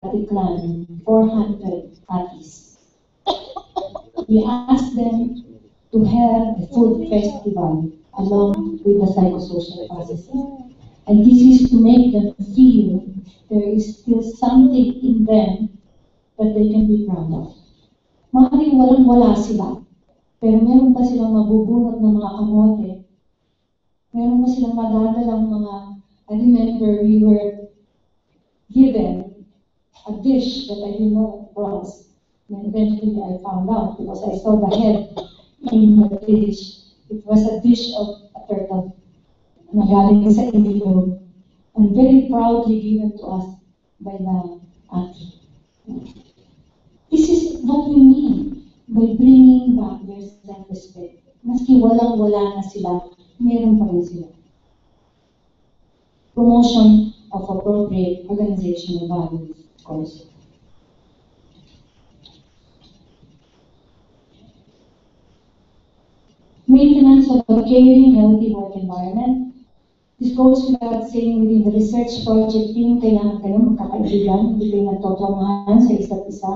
Atitlán 400 atis. We asked them to have a food festival along with the psychosocial processes. And this is to make them feel there is still something in them that they can be proud of. Maaaring walang-wala sila, pero meron pa silang mabubunot ng mga kamote. Meron pa silang madadalang mga, I remember we were given a dish that I didn't know was. And eventually I found out because I saw the head in the dish. It was a dish of a turtle na galing sa Iligo and very proudly given to us by the ate. This is what we mean by bringing back their self-respect. Maski walang-wala na sila, meron pa rin sila. Promotion of appropriate organizational values, of course. Maintenance of a caring, healthy work environment. This goes without saying within the research project team, kailangan kayo magkakaibigan, hindi kayo nagtotramahan sa isa't isa.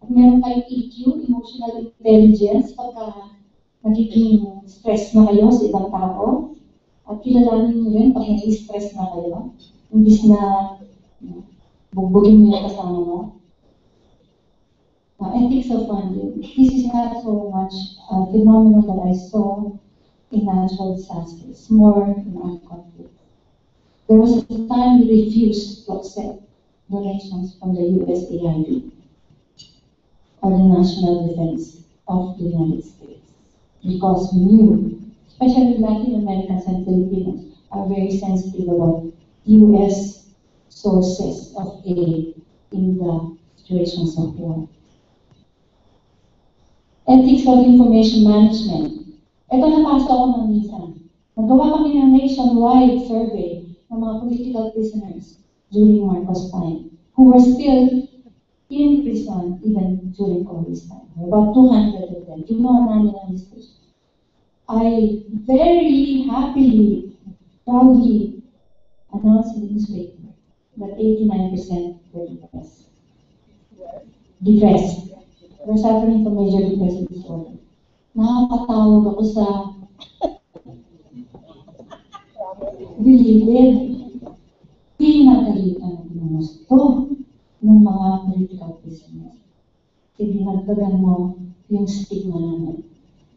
At meron kayong EQ, emotional intelligence, pagka nagiging stress na kayo sa ibang tao. At kilalanin nyo yun pag nag-stress na kayo, imbis na bugbugin mo yung kasama mo. Ethics of funding. This is not so much a phenomenon that I saw in natural disasters, more in armed conflict. There was a time we refused to accept donations from the USAID or the National Defense of the United States because we knew, especially Latin Americans and Filipinos, are very sensitive about US sources of aid in the situations of war. Ethics of information management. Ito napasa ako ng minsan. Nagawa kami ng nationwide survey ng mga political prisoners during Marcos time, who were still in prison even during Cory's time. About 200 of them. Ginawa namin ang research. I very happily, proudly announced in the newspaper that 89% were depressed. Depressed. They're suffering from major depressive disorder. Nakakatawag ako sa bilibid. Pinagalitan ng gusto ng mga political prisoners. Ibinagdagan mo yung stigma namin.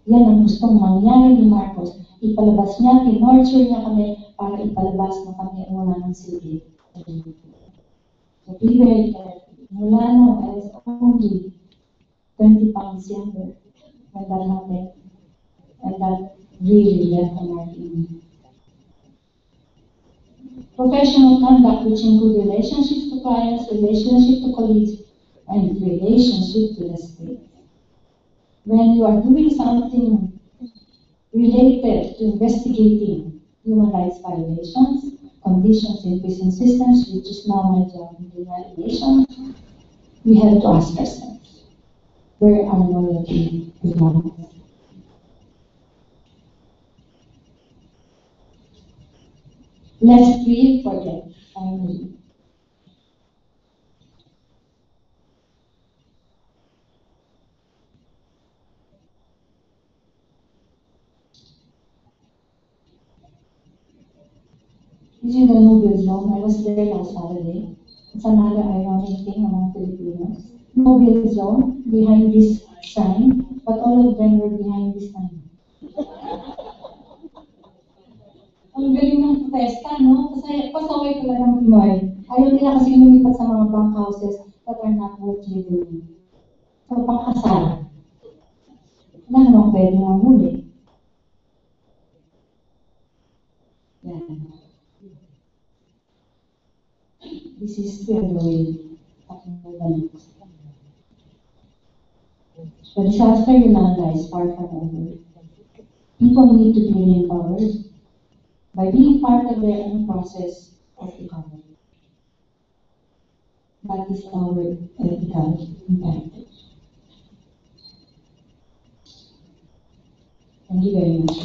Yan ang gustong mangyari ni Marcos. Ipalabas niya, tinorture niya kami para ipalabas na kami ang wala ng silbi. So be very careful. Mula nung I was only 20 pounds younger when that happened. And that really left a mark in me. Professional conduct, which include relationships to clients, relationship to colleagues, and relationship to the state. When you are doing something related to investigating human rights violations, conditions in prison systems, which is now my job in the United Nations, we have to ask ourselves, where our loyalty belongs. Lest we forget, finally. This is the Nobel Zone. I was there last Saturday. It's another ironic thing among Filipinos. Nobel Zone, behind this sign, but all of them were behind this sign. Ang galing ng protesta, no? Kasi pasaway talaga ng Pinoy. Ayaw nila kasi lumipat sa mga bank houses that are not worth living in. So, pangkasal. Wala namang pwede mamuli. Yan. This is still the way. The disaster in Yolanda is far from over. People need to be empowered by being part of their own process of recovery. That is our ethical imperative. Thank you very much.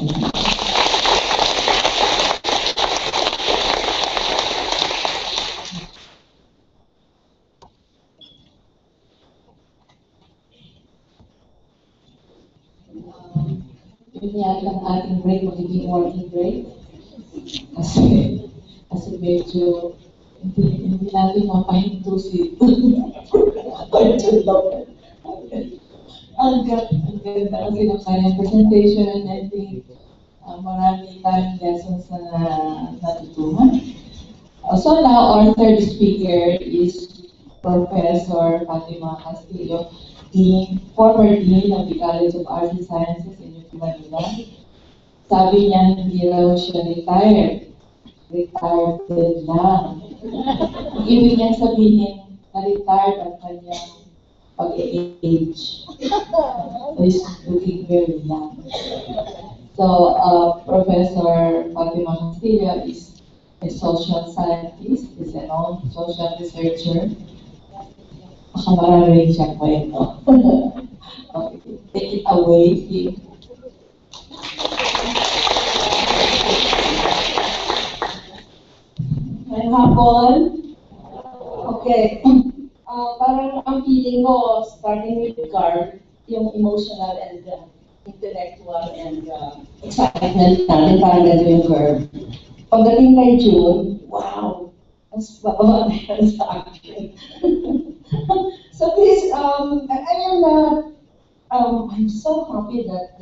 yun yata ang ating break, magiging working break. Kasi medyo hindi natin mapahinto si Arthur Lopez. Ang ganda kasi ng kanyang presentation. I think marami tayong lessons na natutunan. So now our third speaker is Professor Fatima Castillo, former Dean of the College of Arts and Sciences in Manila. Sabi niya, hindi raw siya retired. Retired lang. Ibig niya sabihin, na-retired ang kanyang pag-age. So he's looking very young. So Professor Fatima Castillo is a social scientist, is a known social researcher. Baka marami siyang kwento. Okay, take it away. Ngayong hapon. Okay. Parang ang feeling ko, starting with Carl, yung emotional and intellectual and excitement natin, parang gano'n yung curve. Pagdating kay June, wow! Mas bababa na yan sa akin. So please, I'm so happy that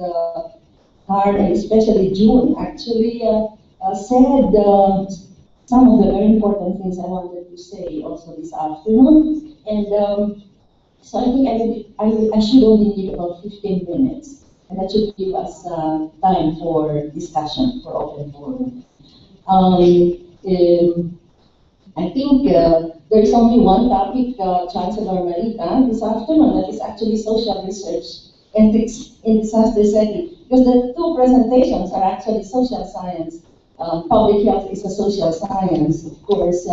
Carl, and especially June, actually said some of the very important things I wanted to say also this afternoon. And so I think I should only need about 15 minutes. And that should give us time for discussion, for open forum. I think there is only one topic, Chancellor Marita, this afternoon, that is actually social research, ethics in disaster setting. Because the two presentations are actually social science. Public health is a social science. Of course,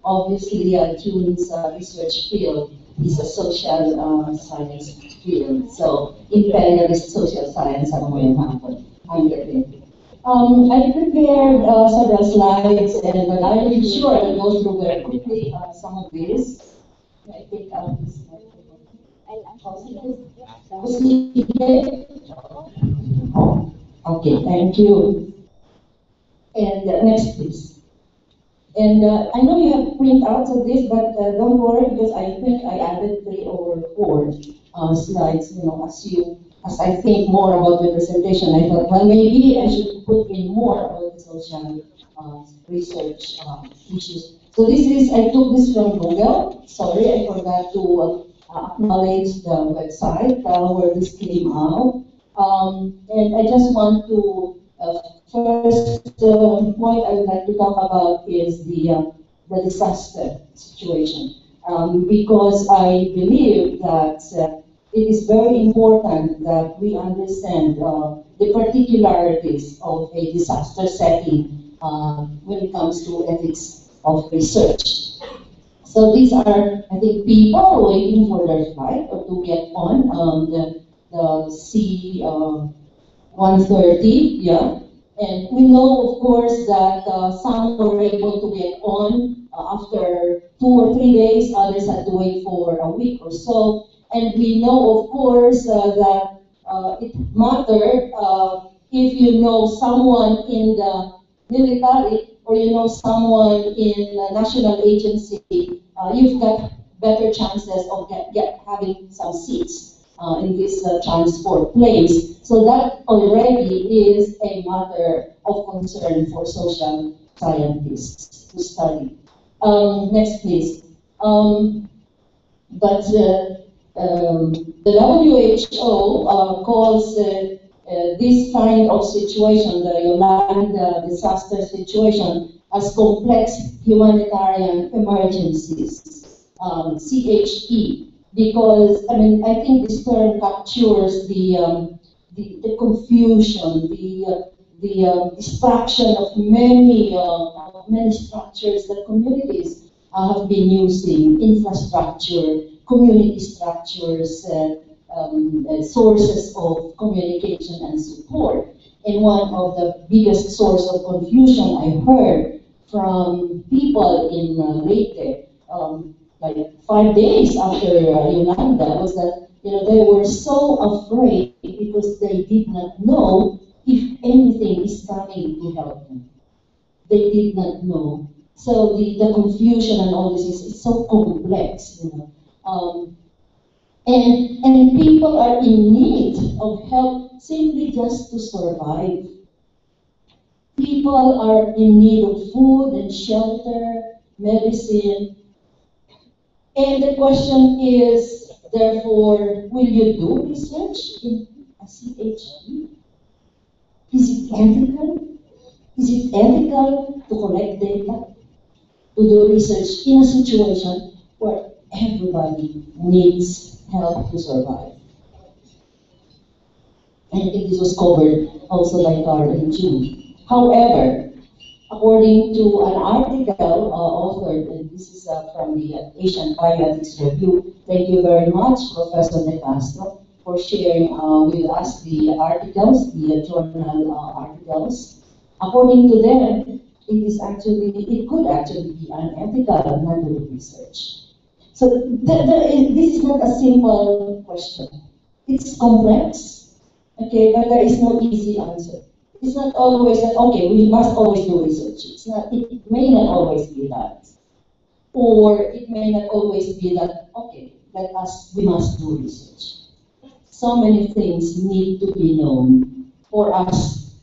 obviously, June's research field is a social science field. So, imperialist social science ang ngayong hapon. I prepared several slides, and I'm sure I'll go through very quickly some of these. I think I'll be okay, thank you. And next, please. And I know you have printouts of this, but don't worry, because I think I added 3 or 4 slides. As I think more about the presentation, I thought, well, maybe I should put in more about the social research issues. So I took this from Google. Sorry, I forgot to acknowledge the website where this came out. And I just want to first point I would like to talk about is the disaster situation, because I believe that it is very important that we understand the particularities of a disaster setting when it comes to ethics of research. So these are, I think, people waiting for their flight or to get on the C-130, yeah. And we know, of course, that some were able to get on after 2 or 3 days, others had to wait for a week or so. And we know, of course, that it mattered if you know someone in the military or you know someone in a national agency, you've got better chances of having some seats in this transport planes. So that already is a matter of concern for social scientists to study. Next, please. But the WHO calls this kind of situation, the Yolanda disaster situation, as complex humanitarian emergencies, CHE. Because I think this term captures the confusion, the destruction of many structures that communities have been using, infrastructure, community structures, sources of communication and support. And one of the biggest source of confusion I heard from people in Leyte, like 5 days after Yolanda, was that they were so afraid because they did not know coming to help them. They did not know. So the confusion and all this is so complex, you know. And people are in need of help simply just to survive. People are in need of food and shelter, medicine. And the question is, therefore, will you do research in a CHP? Is it ethical? Is it ethical to collect data, to do research in a situation where everybody needs help to survive? And I think this was covered also by Carl in June. However, according to an article authored, and this is from the Asian Bioethics Review, thank you very much, Professor De Castro, for sharing with us the articles, the journal articles. According to them, it could actually be unethical not to do research. So this is not a simple question. It's complex, okay, but there is no easy answer. It's not always that, okay, we must always do research. It may not always be that. Or it may not always be that, okay, we must do research. So many things need to be known for us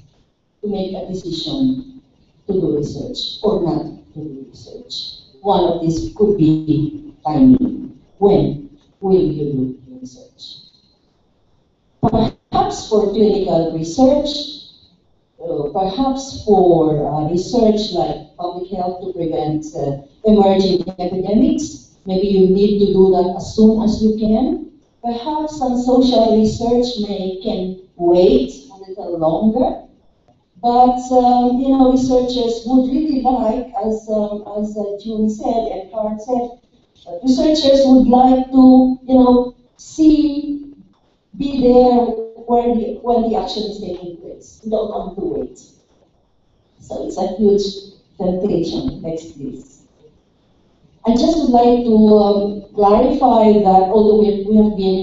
to make a decision to do research or not to do research. One of these could be timing. When will you do research? Perhaps for clinical research, perhaps for research like public health to prevent emerging epidemics. Maybe you need to do that as soon as you can. Perhaps some social research can wait a little longer. But researchers would really like, as June said and Carl said, researchers would like to, be there when the action is taking place. You don't want to wait. So it's a huge temptation next this. I just would like to clarify that although we have been,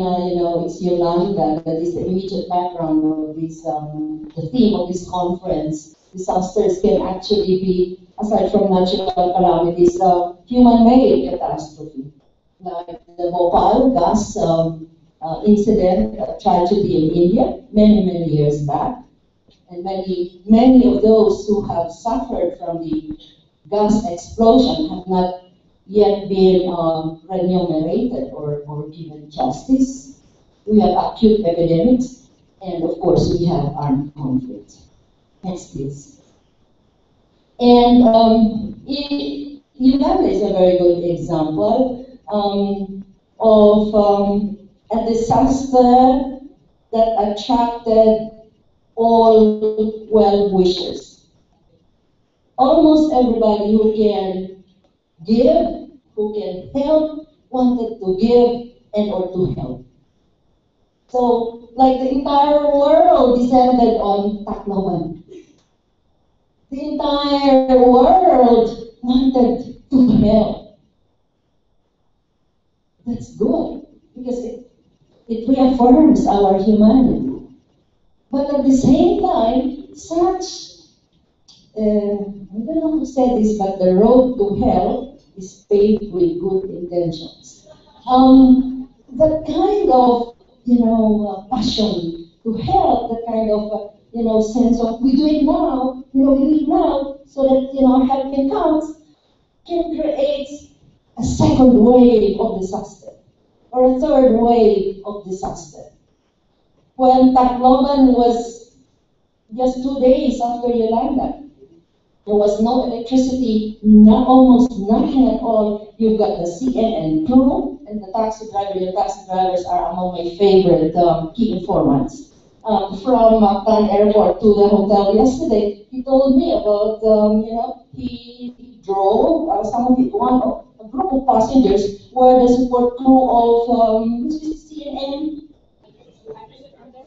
it's Yolanda that is the immediate background of this, the theme of this conference. Disasters can actually be, aside from natural calamities, human-made catastrophe. Like the Bhopal gas incident, tragedy in India, many years back. And many of those who have suffered from the gas explosion have not yet been remunerated or given justice. We have acute epidemics, and of course we have armed conflict. Next, please. And Uganda is a very good example of a disaster that attracted all well-wishers. Almost everybody who can give, who can help, wanted to give and or to help. So, like the entire world descended on Tacloban. The entire world wanted to help. That's good, because it reaffirms our humanity. But at the same time, I don't know who said this, but the road to hell is paved with good intentions. That kind of, passion to help, that kind of, sense of we do it now, so that, help can count, can create a second wave of disaster, or a third wave of disaster. When Tacloban was just 2 days after Yolanda, there was no electricity, almost nothing at all. You've got the CNN crew and the taxi driver. Your taxi drivers are among my favorite key informants. From Mactan Airport to the hotel yesterday, he told me about, he drove, a group of passengers were the support crew of CNN.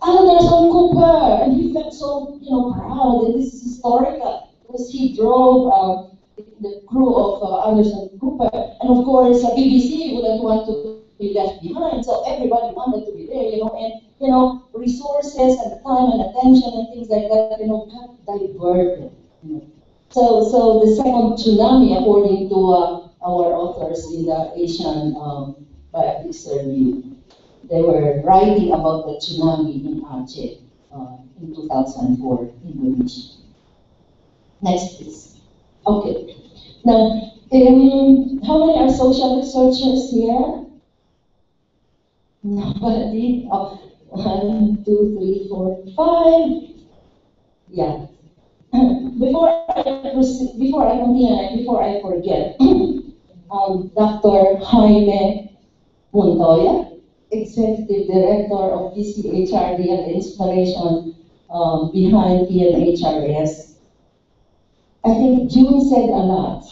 Anderson Cooper, and he felt so, proud, and this is historical, because he drove the crew of Anderson Cooper. And of course, BBC wouldn't want to be left behind, so everybody wanted to be there, and resources and time and attention and things like that, got diverted. So the second tsunami, according to our authors in the Asian Bioethics Review, they were writing about the tsunami in Aceh in 2004, Indonesia. Next, please. Okay. Now, how many are social researchers here? Nobody. Oh, 1, 2, 3, 4, 5. Yeah. Before I continue, before I forget, Dr. Jaime Montoya, Executive Director of DCHRD and the inspiration behind PNHRS. I think June said a lot.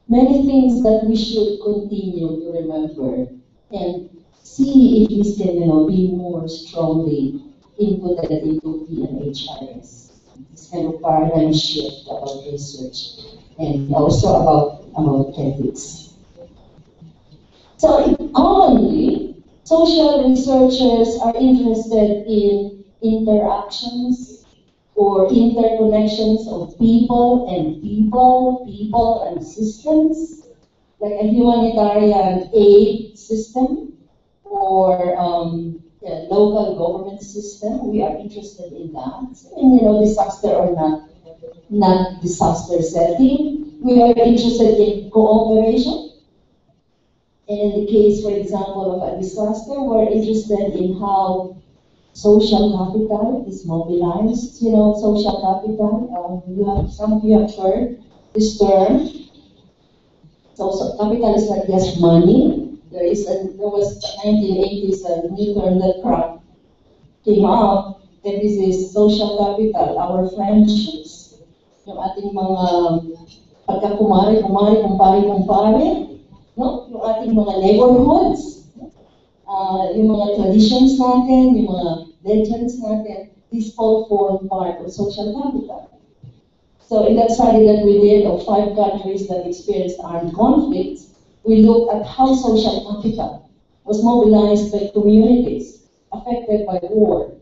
Many things that we should continue to remember and see if this can be more strongly inputted into PNHRS. This kind of paradigm shift about research and also about ethics. So commonly, social researchers are interested in interactions or interconnections of people and systems, like a humanitarian aid system or a local government system. We are interested in that. And disaster or not disaster setting. We are interested in cooperation. And in the case, for example, of a disaster, we're interested in how social capital is mobilized. Social capital. Some of you have heard this term. So capital is not just money. There was 1980s a new term that came out, and this is social capital, our friendships. Yung ating mga pagkakumare, kumpare, no? Yung ating mga neighborhoods, yung mga traditions natin, yung mga legends natin, these all form part of social capital. So in that study that we did of 5 countries that experienced armed conflicts, we looked at how social capital was mobilized by communities affected by war,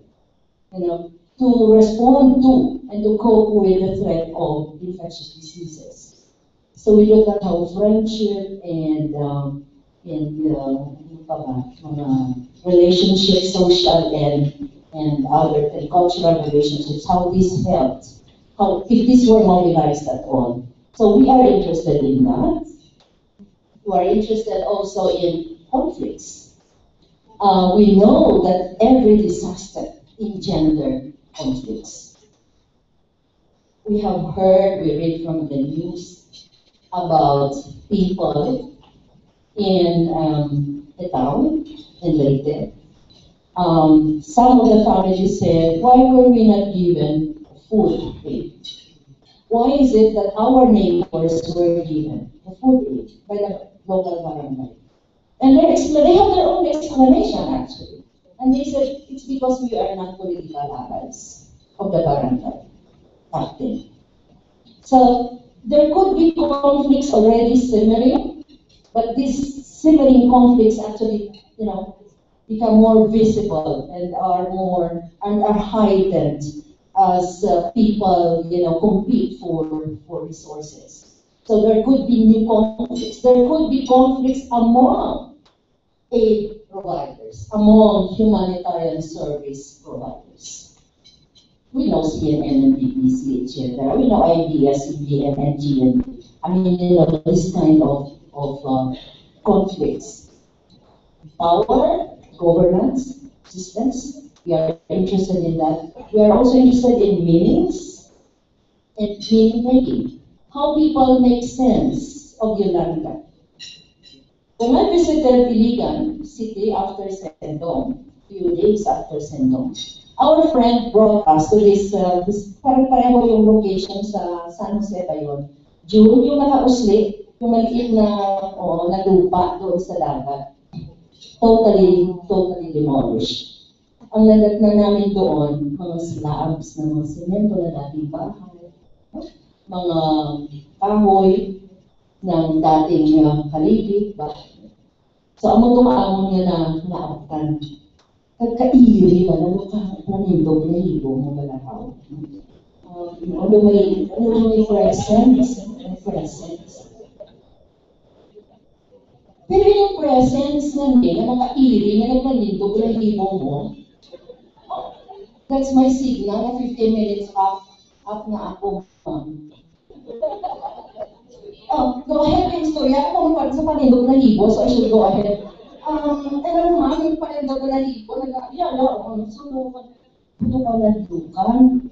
to respond to and to cope with the threat of infectious diseases. So we looked at how friendship and relationships, social and other and cultural relationships, how this helped, if these were mobilized at all. So we are interested in that. We are interested also in conflicts. We know that every disaster engenders conflicts. We have heard, we read from the news about people in the town in Leyte. Some of the families said, why were we not given food aid? Why is it that our neighbors were given the food aid by the local barangay? And they have their own explanation, actually. And they said, it's because we are not political allies of the barangay captain. So there could be conflicts already simmering, but these simmering conflicts actually, become more visible and are heightened as people, compete for resources. So there could be new conflicts. There could be conflicts among aid providers, among humanitarian service providers. We know CNN and BBC, etc. We know IBS, CBN, and GNB. I mean, this kind of conflicts. Power, governance, systems, we are interested in that. We are also interested in meanings and meaning making. How people make sense of Yolanda. When I visited Iligan City after Sendong, few days after Sendong, our friend brought us to this parang pareho yung location sa San Jose ba yun? June, yung nakausli, yung maliit na lupa doon sa dagat. Totally demolished. Ang nadatnan namin doon, mga slabs na mga semento na dating bahay. mga kahoy ng dating haligi. So, amo tumaamon niya na naaptan. Kagkairi, ano ka, nanindog na hibo mo malakaw. Ano may presence. Pero yung presence na niya, na nakairi, na nagmanindog na hibo mo, that's my signal na 15 minutes up na ako. Go ahead, yung storya. Ako naman sa panindog na hibo, so I should go ahead. Alam mo, yung panindog na hibo, puto ka nandukan.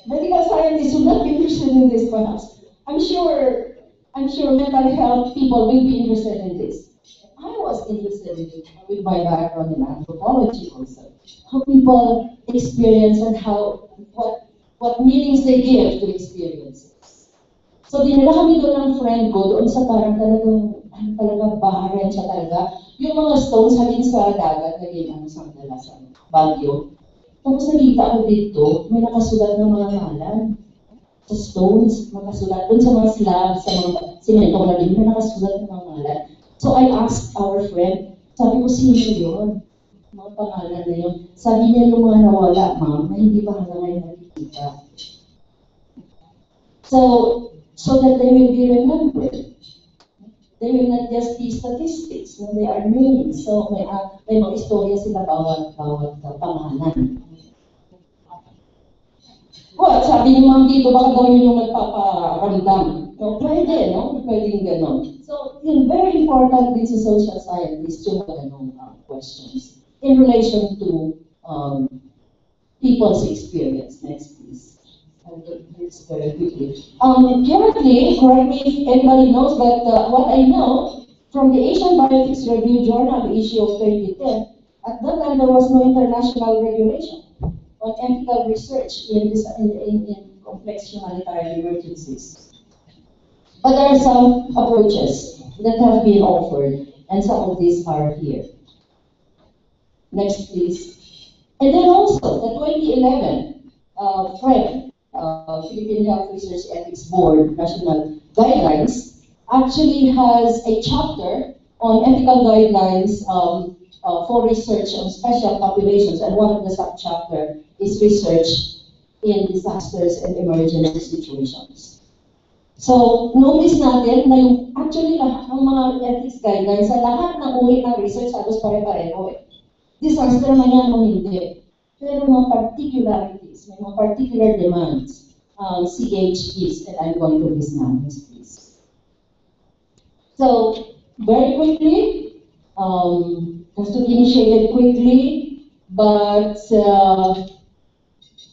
Medical scientists would not be interested in this, perhaps. I'm sure mental health people will be interested in this. I was interested in it with my background in anthropology also. How people experience and what meanings they give to experiences. So dinala kami doon ng friend ko, doon sa parang talagang baharan siya talaga. Yung mga stones halin sa dagat, naging sa dala sa Baguio. Tapos nakita ko dito, may nakasulat ng mga ngalan. Sa stones, nakasulat. Doon sa mga slabs, sa mga simento na din, may nakasulat ng mga ngalan. So I asked our friend, sabi ko, sino yun? Mga pangalan na yun. Sabi niya yung mga nawala, ma'am, na hindi pa hanggang ngayon nakikita. So that they will be remembered. They will not just be statistics, no? They are names. So may mga istorya sila bawat pangalan. Well, sabi ni ma'am dito, baka daw yun yung nagpaparamdam. No, pwede, no? Pwedeng ganon. So, very important din sa social scientists to have ganong questions in relation to people's experience. Next, please. I'll get this very quickly. Currently, correct me if anybody knows, but what I know from the Asian Bioethics Review Journal issue of 2010, at that time there was no international regulation on ethical research in complex humanitarian emergencies. But there are some approaches that have been offered, and some of these are here. Next, please. And then also, the 2011 FRED, Philippine Health Research Ethics Board National Guidelines, actually has a chapter on ethical guidelines for research on special populations, and one of the sub-chapter is research in disasters and emergency situations. So, notice natin na yung actually lahat ng mga ethics guidelines sa lahat ng uri ng research halos pare-pareho eh. Disaster man yan o hindi. Pero mga particularities, may mga particular demands, CHEs, and I'm going to this now, please. So, very quickly, has to be initiated quickly, but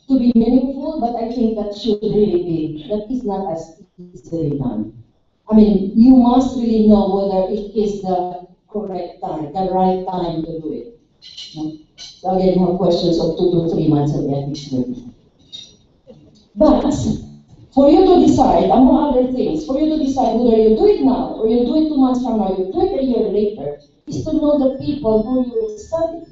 to be meaningful, but I think that should really be, that is not as easily done. I mean, you must really know whether it is the correct time, the right time to do it. No? So again, you have questions of 2 to 3 months of ethics review. But for you to decide, among other things, for you to decide whether you do it now or you do it 2 months from now, you do it a year later, is to know the people who you will study.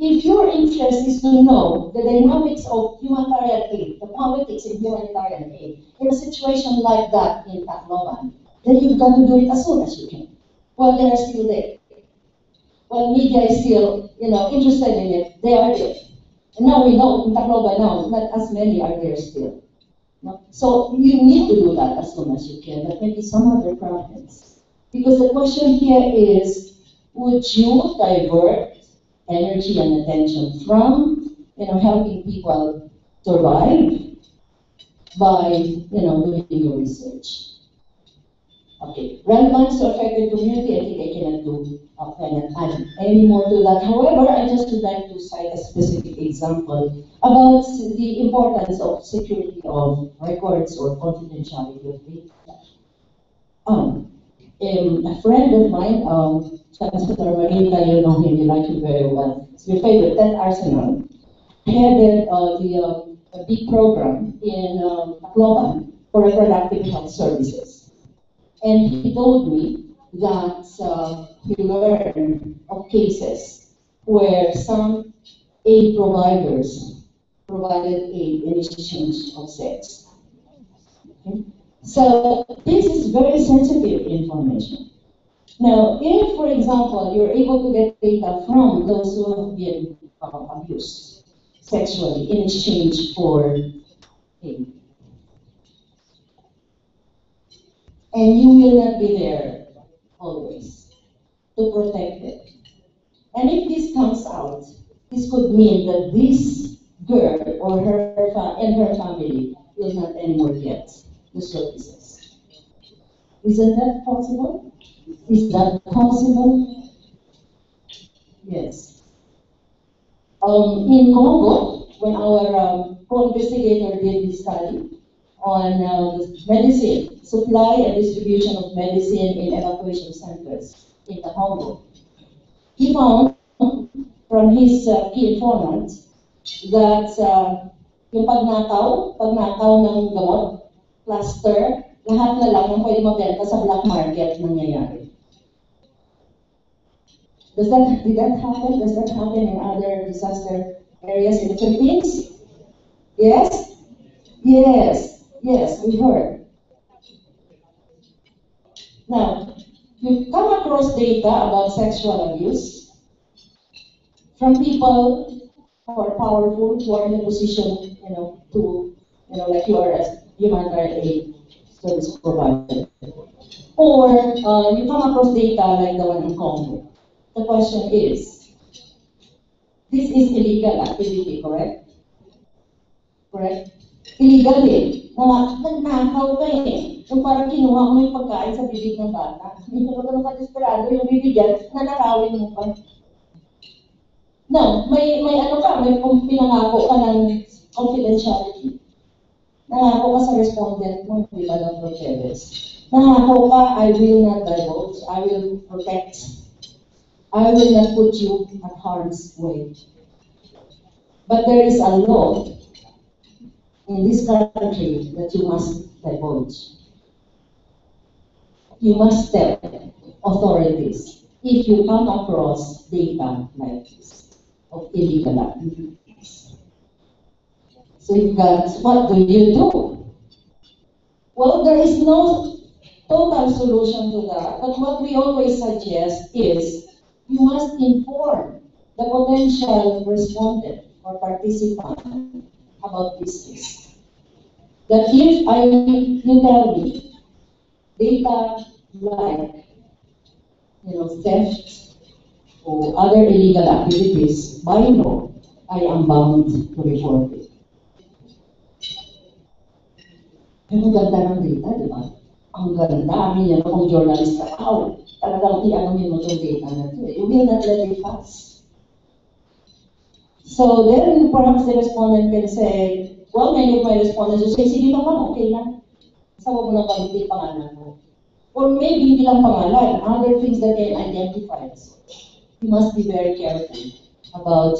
If your interest is to know the dynamics of humanitarian aid, the politics in humanitarian aid, in a situation like that in Tacloban, then you've got to do it as soon as you can. While they are still there. While media is still, interested in it, they are there. And now we know in Tacloban now, not as many are there still. No? So you need to do that as soon as you can, but maybe some other province. Because the question here is, would you divert energy and attention from, helping people survive by, doing your research? Okay, relevance to affected community, I think I cannot add any more to that. However, I just would like to cite a specific example about the importance of security of records or confidentiality of data. A friend of mine, Chancellor Marita, you know him, you like him very well. It's your favorite, Ted Arsenal, headed a big program in Tacloban for reproductive health services. And he told me that he learned of cases where some aid providers provided aid in exchange of sex. Okay? So this is very sensitive information. Now, if, for example, you're able to get data from those who have been abused sexually in exchange for aid, and you will not be there always to protect it. And if this comes out, this could mean that this girl or her family will not anymore get the services. Isn't that possible? Is that possible? Yes. In Congo, when our co-investigator did this study on medicine, supply and distribution of medicine in evacuation centers in the Congo, he found from his key informant that yung pagnakaw ng gamot, plaster, lahat na lang ang pwede mabenta sa black market nangyayari. Did that happen? Does that happen in other disaster areas in the Philippines? Yes? Yes. Yes, we heard. Now, you come across data about sexual abuse from people who are powerful, who are in a position, like you are a humanitarian aid service provider. Or you come across data like the one in Congo. The question is, this is illegal activity, correct? Correct? Illegal eh. Nagnakaw ka eh. Yung parang kinuha mo yung pagkain sa bibig ng bata. Hindi ka ganun ka-desperado yung bibigyan, nanakawin mo pa. No, may pinangako ka ng confidentiality. Nangako ka sa respondent mo, di ba, Dr. Chavez? Nangako ka, I will not divulge, I will protect. I will not put you at harm's way. But there is a law in this country that you must divulge. You must tell authorities if you come across data like this of illegal activities. So you've got, what do you do? Well, there is no total solution to that, but what we always suggest is you must inform the potential respondent or participant about this risk. That if you tell me data like theft or other illegal activities, by law, I am bound to report it. Pero ganda ng data, di ba? Ang ganda, kung journalist ka, talagang i-ano mo itong data na ito. You will not let it pass. So then perhaps the respondent can say, well, many of my respondents will say, sige naman, okay lang. Sawa mo na pag-ibig pangalan mo. Or maybe hindi lang pangalan, other things that can identify us. You must be very careful about,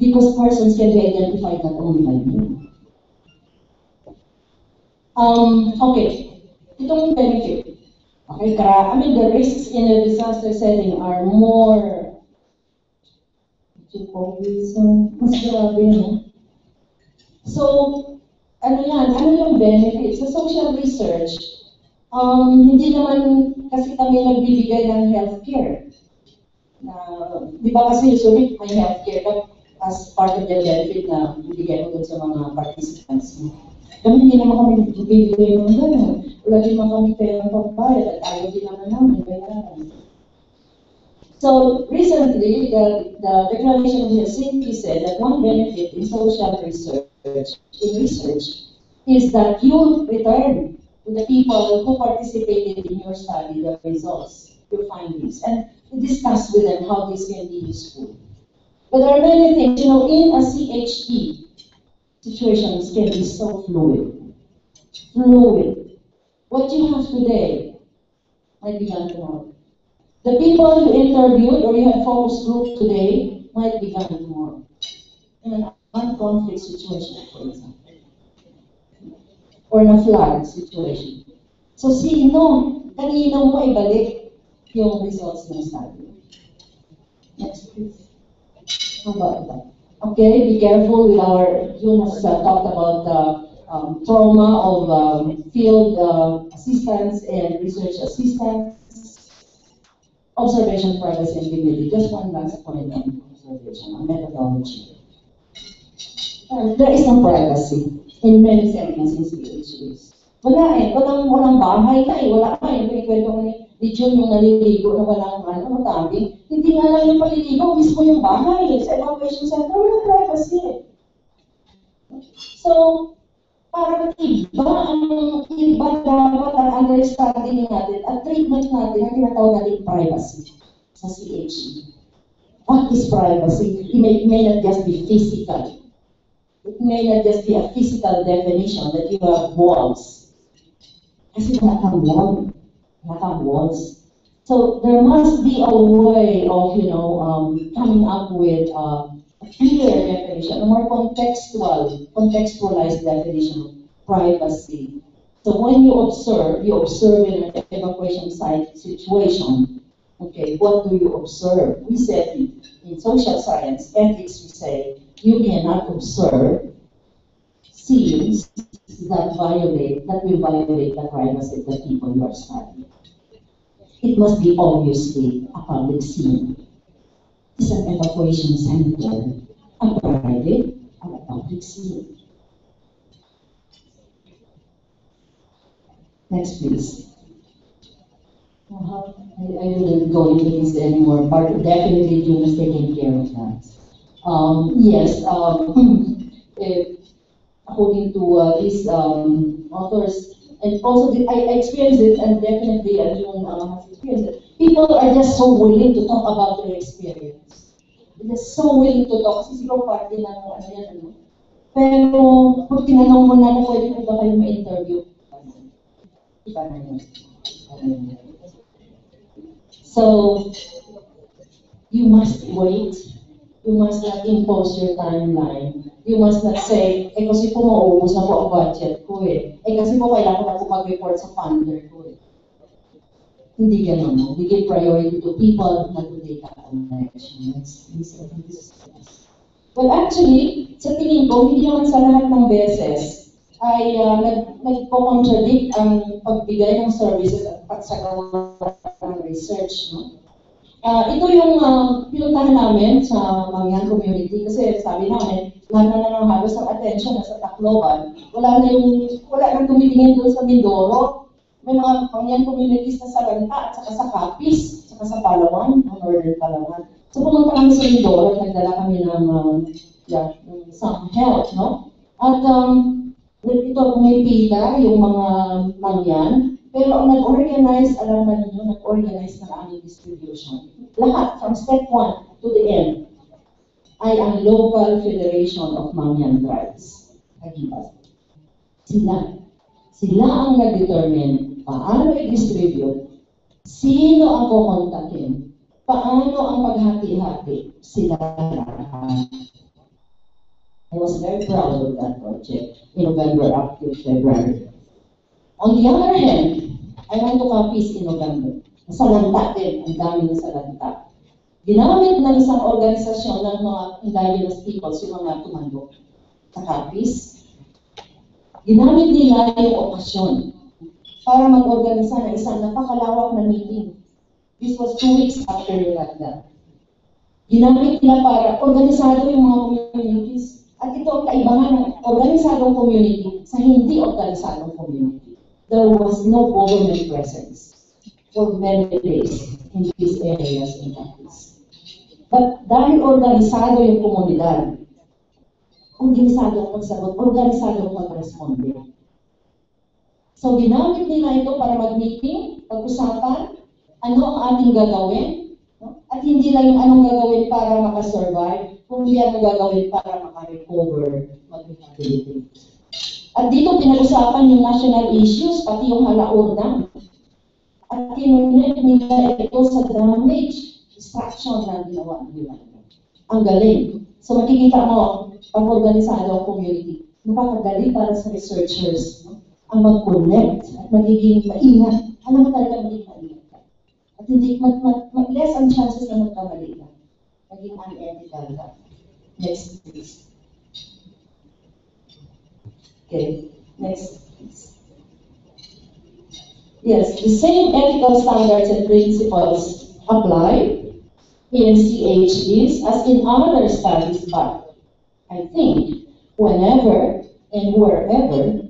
because persons can be identified not only by name. Okay, itong benefit. Okay, the risks in a disaster setting are more, mas grabe, no? So, ano yung benefits? Sa social research, hindi naman kasi kami nagbibigay ng healthcare. Di ba kasi usually may healthcare as part of the benefit na bibigay mo dun sa mga participants mo. Kami hindi naman kami bibigay ng gano'n. Wala din naman kami kaya ng pagbayad at ayaw din naman namin bayaran. So recently, the Declaration of Helsinki said that one benefit in social research is that you return to the people who participated in your study the results, your findings, and discuss with them how this can be useful. But there are many things, in a CHE, situations can be so fluid. What you have today might be gone tomorrow. The people you interviewed or you had focus group today might be gone tomorrow. In an armed conflict situation, for example. Or in a flood situation. So kanino mo ibalik yung results ng study. Next, please. How about that? Okay, be careful with our, June has talked about the trauma of field assistance and research assistance, observation, privacy, and dignity. Just one last point on observation, on methodology. There is no privacy in many settings in CHUs. Wala eh, walang bahay na eh, wala ka eh. Pinikwento ko ni June yung naliligo na walang tabi. Hindi nga lang yung paliligo, mismo yung bahay eh, sa evacuation center, walang privacy eh. So, parang iba dapat ang understanding natin at treatment natin na tinatawag natin privacy sa CHU. What is privacy? It may not just be physical. It may not just be a physical definition that you have walls. Kasi wala kang walls. So there must be a way of, coming up with a clear definition, a more contextualized definition of privacy. So when you observe in an evacuation site situation. Okay, what do you observe? We said in social science, ethics, we say, you cannot observe scenes that will violate the privacy of the people you are studying. It must be obviously a public scene. It's an evacuation center, a private or a public scene. Next, please. I wouldn't go into this anymore, but definitely June is taking care of that. Yes, according to these authors, and also I experienced it, and definitely June has experienced it. People are just so willing to talk about their experience. They're just so willing to talk. Kasi siguro parte ng ano. Pero kung tinanong mo na pwede ko ba kayo ma-interview? Iba na yun. So, you must wait. You must not impose your timeline. You must not say, kasi po mauubos na po ang budget ko eh. Kasi po kailangan na po mag-report sa funder ko eh. Hindi ganun mo. We give priority to people, not to data collection. Well, actually, sa tingin ko, hindi naman sa lahat ng beses ay nagpo-contradict ang pagbigay ng services at pagsagawa ng research. No? Ito yung pinuntahan namin sa Mangyan community kasi sabi namin, lahat na ng halos ng attention nasa Tacloban. Wala nang tumitingin doon sa Mindoro. May mga Mangyan communities na sa Ranta at saka sa Capiz, saka sa Palawan, Northern Palawan. So pumunta kami sa Mindoro at nagdala kami ng some help, no? At ito pumipila yung mga Mangyan, pero ang nag-organize, alam ba ninyo, nag-organize ng aming distribution. Lahat, from step 1 to the end, ay ang local federation of Mangyan tribes. Sila ang nag-determine paano i-distribute, sino ang kukontakin, paano ang paghati-hati, sila lahat. I was very proud of that project in November up to February. On the other hand, I went to Capiz in November. Sa Lanta din, ang dami na sa Lanta. Ginamit ng isang organisasyon ng mga indigenous peoples, yung mga tumandok sa Capiz. Ginamit nila yung okasyon para mag-organisa ng isang napakalawak na meeting. This was 2 weeks after the lockdown. Ginamit nila para organisado yung mga communities. At ito ang kaibahan ng organisadong community sa hindi organisadong community. There was no government presence for many days in these areas in Capiz. But dahil organisado yung komunidad, organisadong magsagot, organisadong mag-responde. So ginamit nila ito para mag-meeting, pag-usapan, ano ang ating gagawin, no? At hindi lang yung anong gagawin para makasurvive, kundi ang gagawin para maka-recover, mag-rehabilitate. At dito pinag-usapan yung national issues, pati yung halauna. At kinunin nila ito sa damage, destruction na ginawa nila. Ang galing. So makikita mo, pag-organisado ang community, napakadali para sa researchers, no? Ang mag-connect at magiging maingat. Alam mo talaga magiging maingat. At hindi, less ang chances na magkamali ka. Maging unethical ka. Next, please. Okay, next, please. Yes, the same ethical standards and principles apply in CHDs as in other studies, but I think whenever and wherever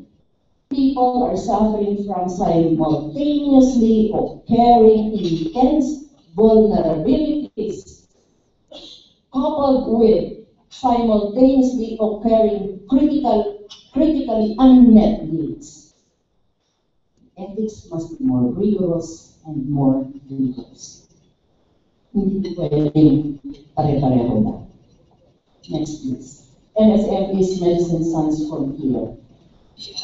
people are suffering from simultaneously occurring intense vulnerabilities coupled with simultaneously occurring critically unmet needs. Ethics must be more rigorous and more vigorous. Hindi pwedeng pare-pareho na. Next, please. MSF is Medicine Sans Frontier.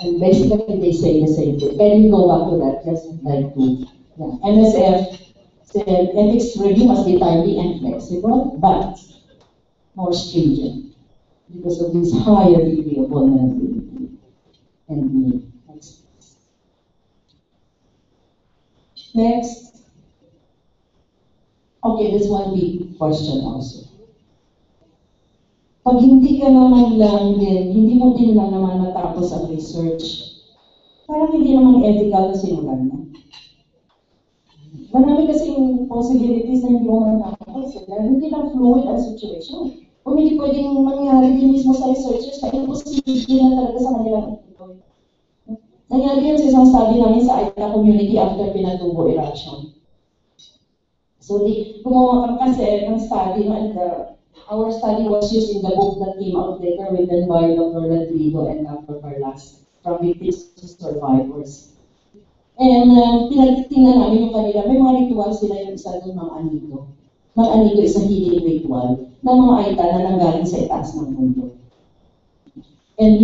And basically they say the same thing. Can you go back to that? Just like to, yeah. MSF said ethics review must be timely and flexible, but more stringent because of this higher degree of vulnerability and need. Next. Okay, this one big question also. Pag hindi ka naman lang din, hindi mo din lang naman matapos ang research, parang hindi naman ethical na simulan mo. Marami kasing possibilities na hindi mo matapos. Dahil hindi lang fluid ang situation. Kung hindi pwedeng mangyari din mismo sa researchers, na imposible na talaga sa kanilang ito. Nangyari yan sa isang study namin sa Aita community after Pinatubo eruption. So, gumawa kami kasi ng study, no, and our study was used in the book that came out later written by Dr. Rodrigo and Dr. Carlas from Victims to Survivors. And pinagtitingnan namin yung kanila, may mga ritual sila yung isa doon, mga anito. Mga anito is a healing ritual na mga Aita na nanggaling sa itaas ng mundo. And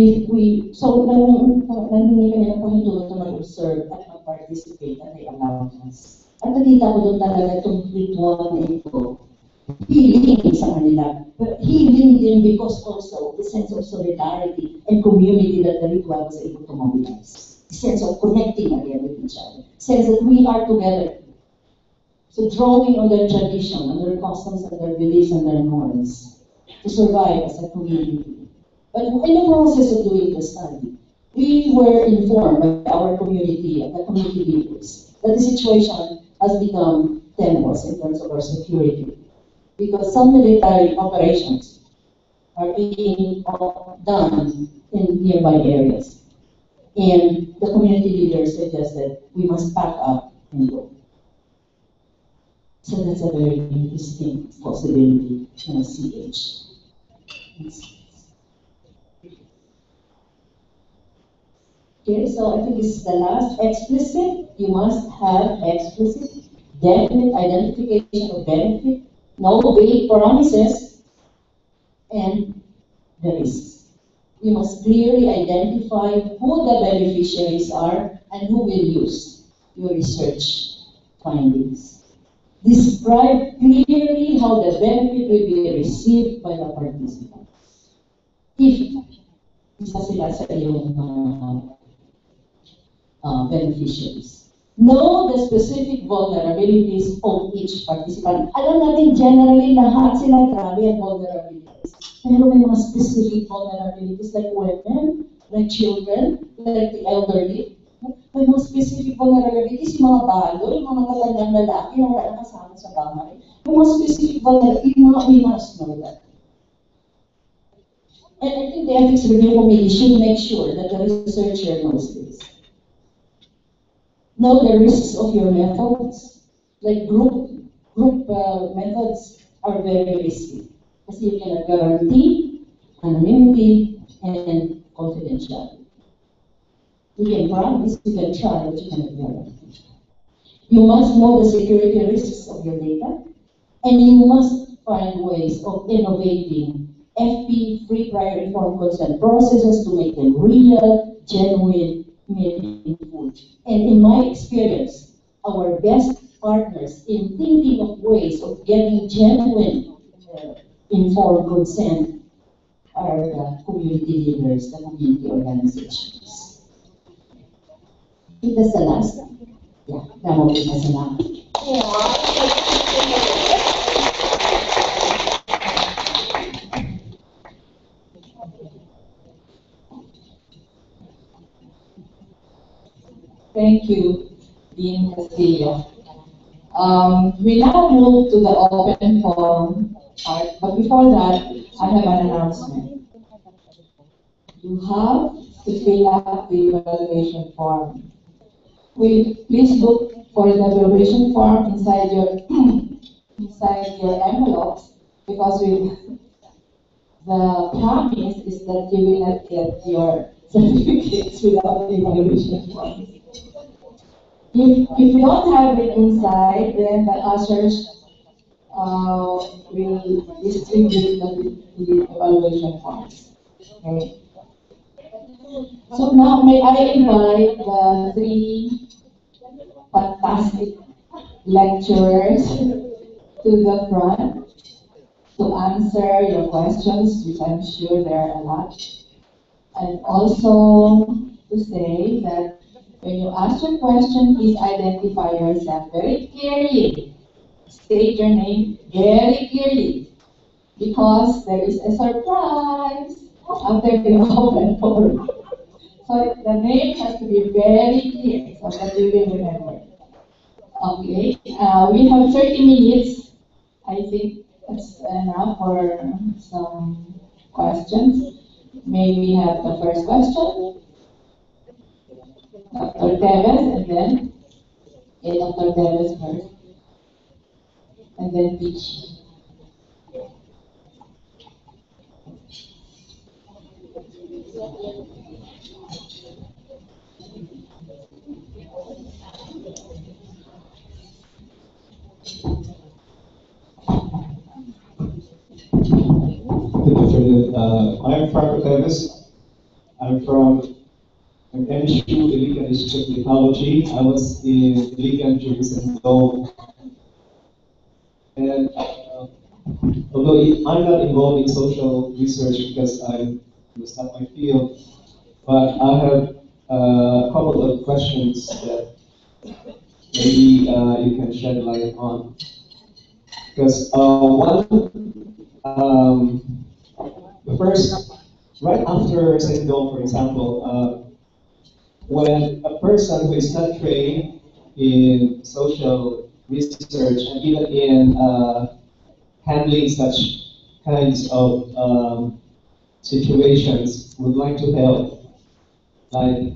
so nanghingi kami ng pahintulot na mag-observe at mag-participate at they allowed us. At nakita ko doon talaga itong ritual na ito. Healing sa kanila. But healing din because also the sense of solidarity and community that the ritual was able to mobilize. The sense of connecting again with each other. Sense that we are together. So drawing on their tradition, on their customs, and their beliefs, and their norms to survive as a community. But in the process of doing the study, we were informed by our community and the community leaders that the situation has become tenuous in terms of our security. Because some military operations are being done in nearby areas. And the community leaders suggested we must pack up and go. So that's a very interesting possibility in a CH. Okay, so I think this is the last explicit. You must have explicit, definite identification of benefit, no vague promises, and the risks. You must clearly identify who the beneficiaries are and who will use your research findings. Describe clearly how the benefit will be received by the participants. If isa sila sa iyong beneficiaries. Know the specific vulnerabilities of each participant. Alam natin generally lahat sila grabe ang vulnerabilities. Pero may mga specific vulnerabilities like women, like children, like the elderly. May mga specific vulnerabilities, yung mga balo, yung mga matandang lalaki na wala na kasama sa bahay. May mga specific vulnerabilities, yung mga we must know that. And I think the ethics review committee should make sure that the researcher knows this. Know the risks of your methods. Like group methods are very risky. Because you cannot guarantee anonymity and confidentiality. You can promise, you can try, but you cannot guarantee. You must know the security risks of your data, and you must find ways of innovating FP, free prior informed consent processes to make them real, genuine, meaningful. And in my experience, our best partners in thinking of ways of getting genuine informed consent are the community leaders, the community organizations. I think that's the last one. Yeah, that will be the last. Thank you, Dean Castillo. We now move to the open forum part, but before that, I have an announcement. You have to fill out the evaluation form. Please look for the evaluation form inside your envelopes, because the promise is that you will not get your certificates without the evaluation form. If you don't have it inside, then the ushers will distribute the evaluation forms. Okay. So now may I invite the three fantastic lecturers to the front to answer your questions, which I'm sure there are a lot. And also to say that when you ask your question, please identify yourself very clearly. State your name very clearly, because there is a surprise after the open forum. So the name has to be very clear so that you will remember. Okay, we have 30 minutes. I think that's enough for some questions. May we have the first question? Dr. Teves, and then Dr. Teves first, and then Peach. Good afternoon. I'm Franco Teves. I'm from MSU Iligan Institute of Technology. I was in Iligan during Sendo. And although I'm not involved in social research because it's not my field, but I have a couple of questions that maybe you can shed light on. Because the first, right after Sendo, for example, when a person who is not trained in social research and even in handling such kinds of situations would like to help, like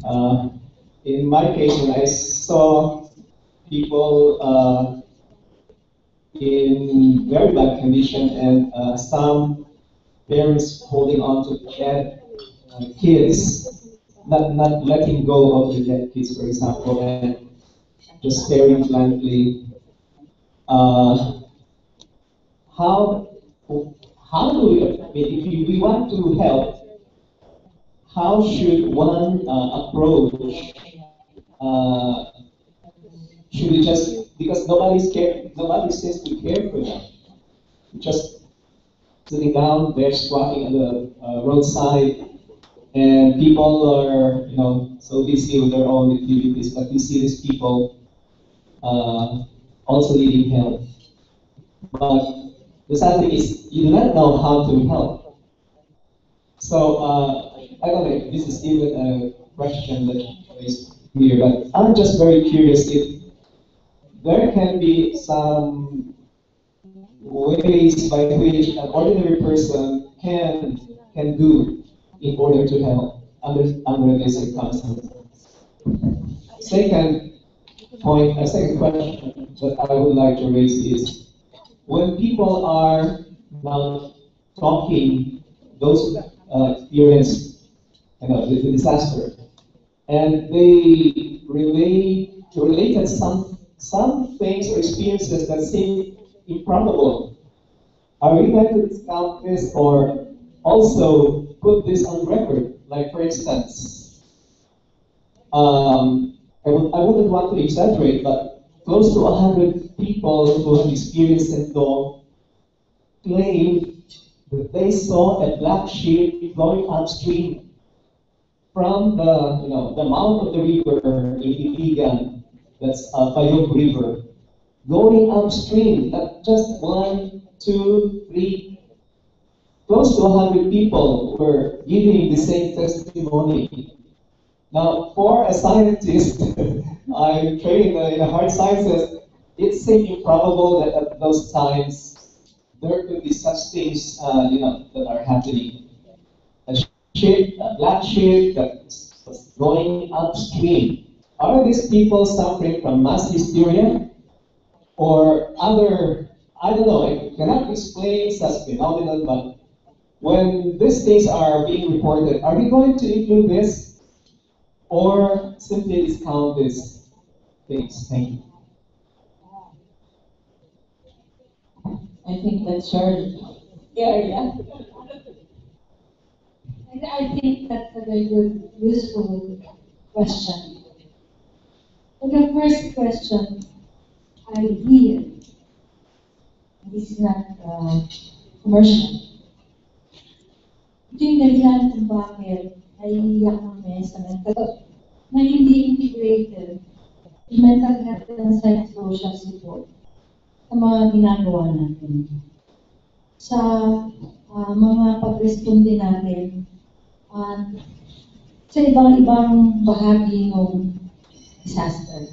in my case, when I saw people in very bad condition and some parents holding on to dead kids, not letting go of the dead kids, for example, and just staring blankly. How do we, if we want to help, how should one approach? Should we just, because nobody seems to care for them, just sitting down, they're squatting on the roadside, and people are, so busy with their own activities, but you see these people also needing help. But the sad thing is, you do not know how to help. So, I don't know if this is even a question that is here, but I'm just very curious if there can be some ways by which an ordinary person can do in order to help under these circumstances. Second question that I would like to raise is, when people are now talking, those experience the disaster, and they related some things or experiences that seem improbable. Are we going to discount this or also put this on record? Like, for instance, I wouldn't want to exaggerate, but close to 100 people who have experienced Sendo claim that they saw a black ship going upstream from the mouth of the river in Iligan, that's Payog River, going upstream, not just 1, 2, 3, close to 100 people were giving the same testimony. Now, for a scientist, I'm trained in the hard sciences. It seems improbable that at those times there could be such things, that are happening. A ship, a black ship that was going upstream. Are these people suffering from mass hysteria or other? I don't know. I cannot explain such phenomenon, but when these things are being reported, are we going to include this or simply discount these things? Thank you. I think that's your area. And I think that's a very good, useful question. For the first question, I hear, this is not commercial. Ito yung dahilan kung bakit naiiyak kami sa mental na hindi integrated yung mental health and psychosocial support sa mga ginagawa natin. Sa mga pag-responde natin sa ibang-ibang bahagi ng disaster.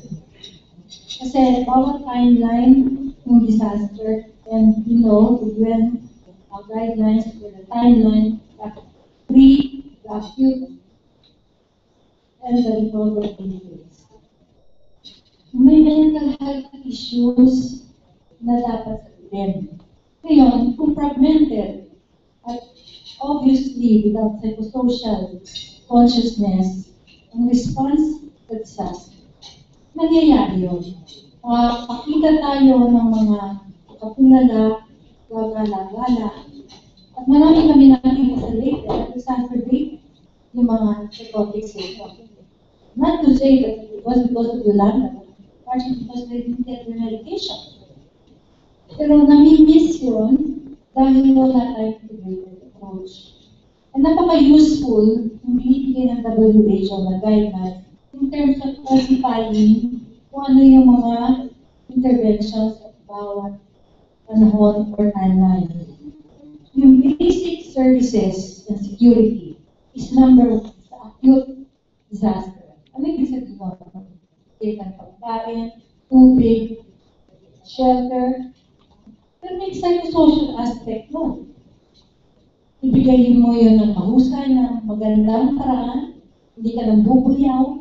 Kasi bawat timeline ng disaster, and we went guidelines for the timeline, the pre, the acute, and the recovery phase. May mental health issues na dapat sagutin. Ngayon, kung fragmented, at obviously without psychosocial consciousness and response to disaster, nangyayari yun. Pakita tayo ng mga kapulala, gagala-gala, at marami kami nakikita sa later, exacerbate yung mga psychotic symptoms. Not to say that it was because of Yolanda, but partly because they didn't get their medication. Pero nami-miss yun dahil wala tayong integrated approach. And napaka-useful yung binibigay ng WHO na guidelines in terms of classifying kung ano yung mga interventions at bawat panahon or timeline. Yung basic services and security is number 1 sa acute disaster. Ano yung sabihin mo? Ng pagkain, tubig, shelter. Pero may psychosocial aspect mo. Ibigay mo yun ng mahusay, ng magandang paraan, hindi ka nang bubuliyaw.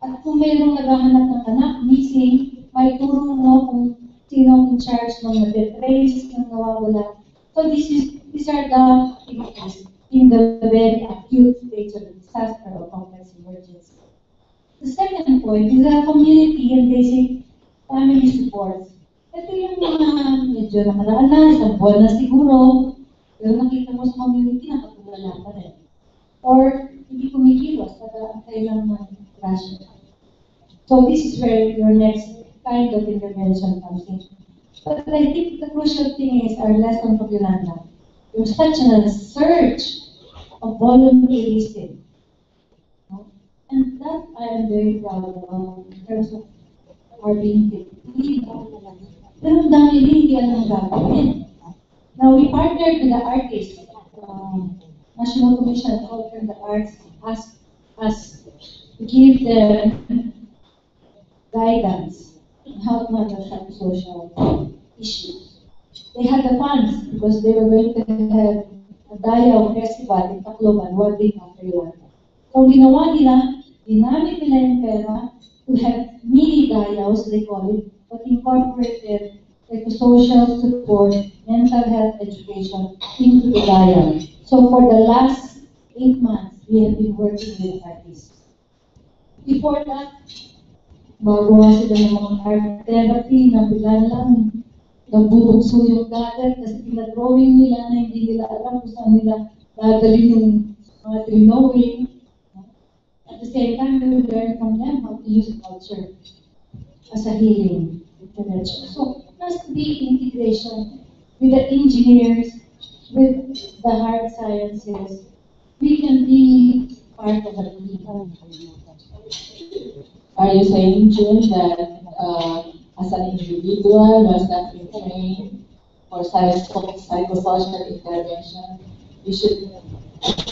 At kung mayroong naghahanap ng anak, missing, may turo mo kung sino in charge ng na-trace, ng nawawala. So these are the activities in the very acute stage of the disaster or complex emergency. The second point is the community and basic family supports. Ito yung mga medyo nakaraan na, isang buwan na siguro, pero nakita mo sa community, nakatulala pa rin. Or hindi kumikilos, nag-aantay lang ng ration. So this is where your next kind of intervention comes in. But I think the crucial thing is our lesson from Yolanda. There's such a surge of volunteerism. And that I am very proud of in terms of our being paid. Pero ang dami rin yan ang gagawin. Now we partnered with the artists. National Commission on Culture and the Arts asked us to give them guidance on how to handle psychosocial issues. They had the funds because they were going to have a Dayaw festival in Tacloban 1 week after Yolanda. So ginawa nila, ginamit nila yung pera to have mini Dayaws, they call it, but incorporated psychosocial support, mental health education into the Dayaw. So for the last 8 months, we have been working with artists. Before that, magawa sila ng mga art therapy na bigla lang nagbubukso yung dagat kasi pinag-drawing nila na hindi nila alam kung saan nila dadalhin yung mga drawing. At the same time, we learn from them how to use culture as a healing intervention. So, there has to be integration with the engineers, with the hard sciences. We can be part of a team. Are you saying, June, that as an individual who has not been trained for psychosocial intervention, you should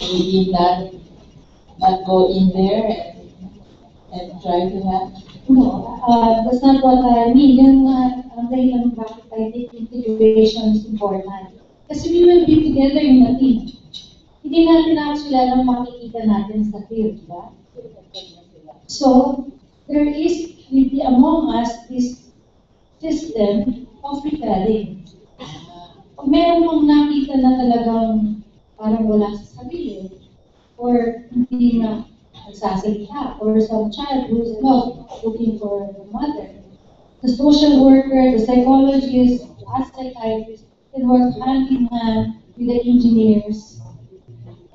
maybe not not go in there and try to help? No, that's not what I mean. Yung ang dahilan bakit I think integration is important. Kasi we will be together in a team. Hindi natin actually alam makikita natin sa field, di ba? So, there is among us this system of referring. Pag meron mong nakita na talagang parang wala sa sarili, or hindi na nagsasalita, or some child who's not looking for the mother, the social worker, the psychologist, the psychiatrist can work hand in hand with the engineers,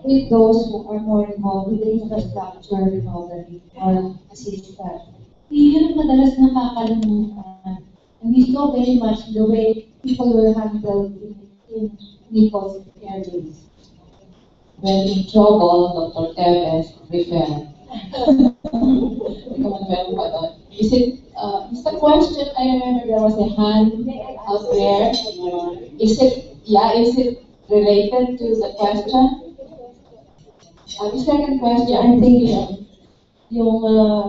with those who are more involved with the infrastructure and all that, or assistant. Yun ang madalas nakakalimutan. And we saw very much the way people were handled in Nico's airways. When in trouble, Dr. Teves refer. Is the question, I remember there was a hand out there. Is it related to the question? The second question, I'm thinking, yung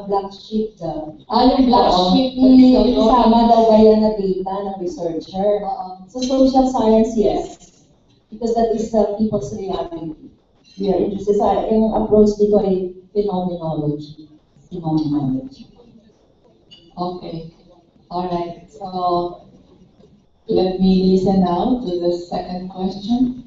black sheep daw. Yung black sheep, isama daw ba yan na data ng researcher? So social science, yes. Because that is people's reality. We are interested sa, yung approach dito ay phenomenology. Okay. Alright. So, let me listen now to the second question.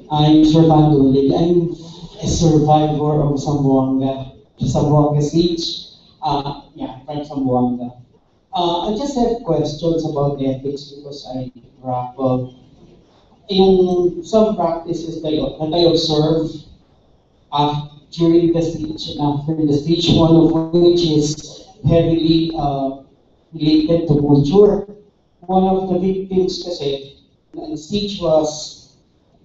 I'm Sir Pandulig. I'm a survivor of Zamboanga siege. From Zamboanga. I just have questions about ethics because I grapple in some practices that I observe during the siege and after the siege, one of which is heavily related to culture. One of the victims kasi the siege was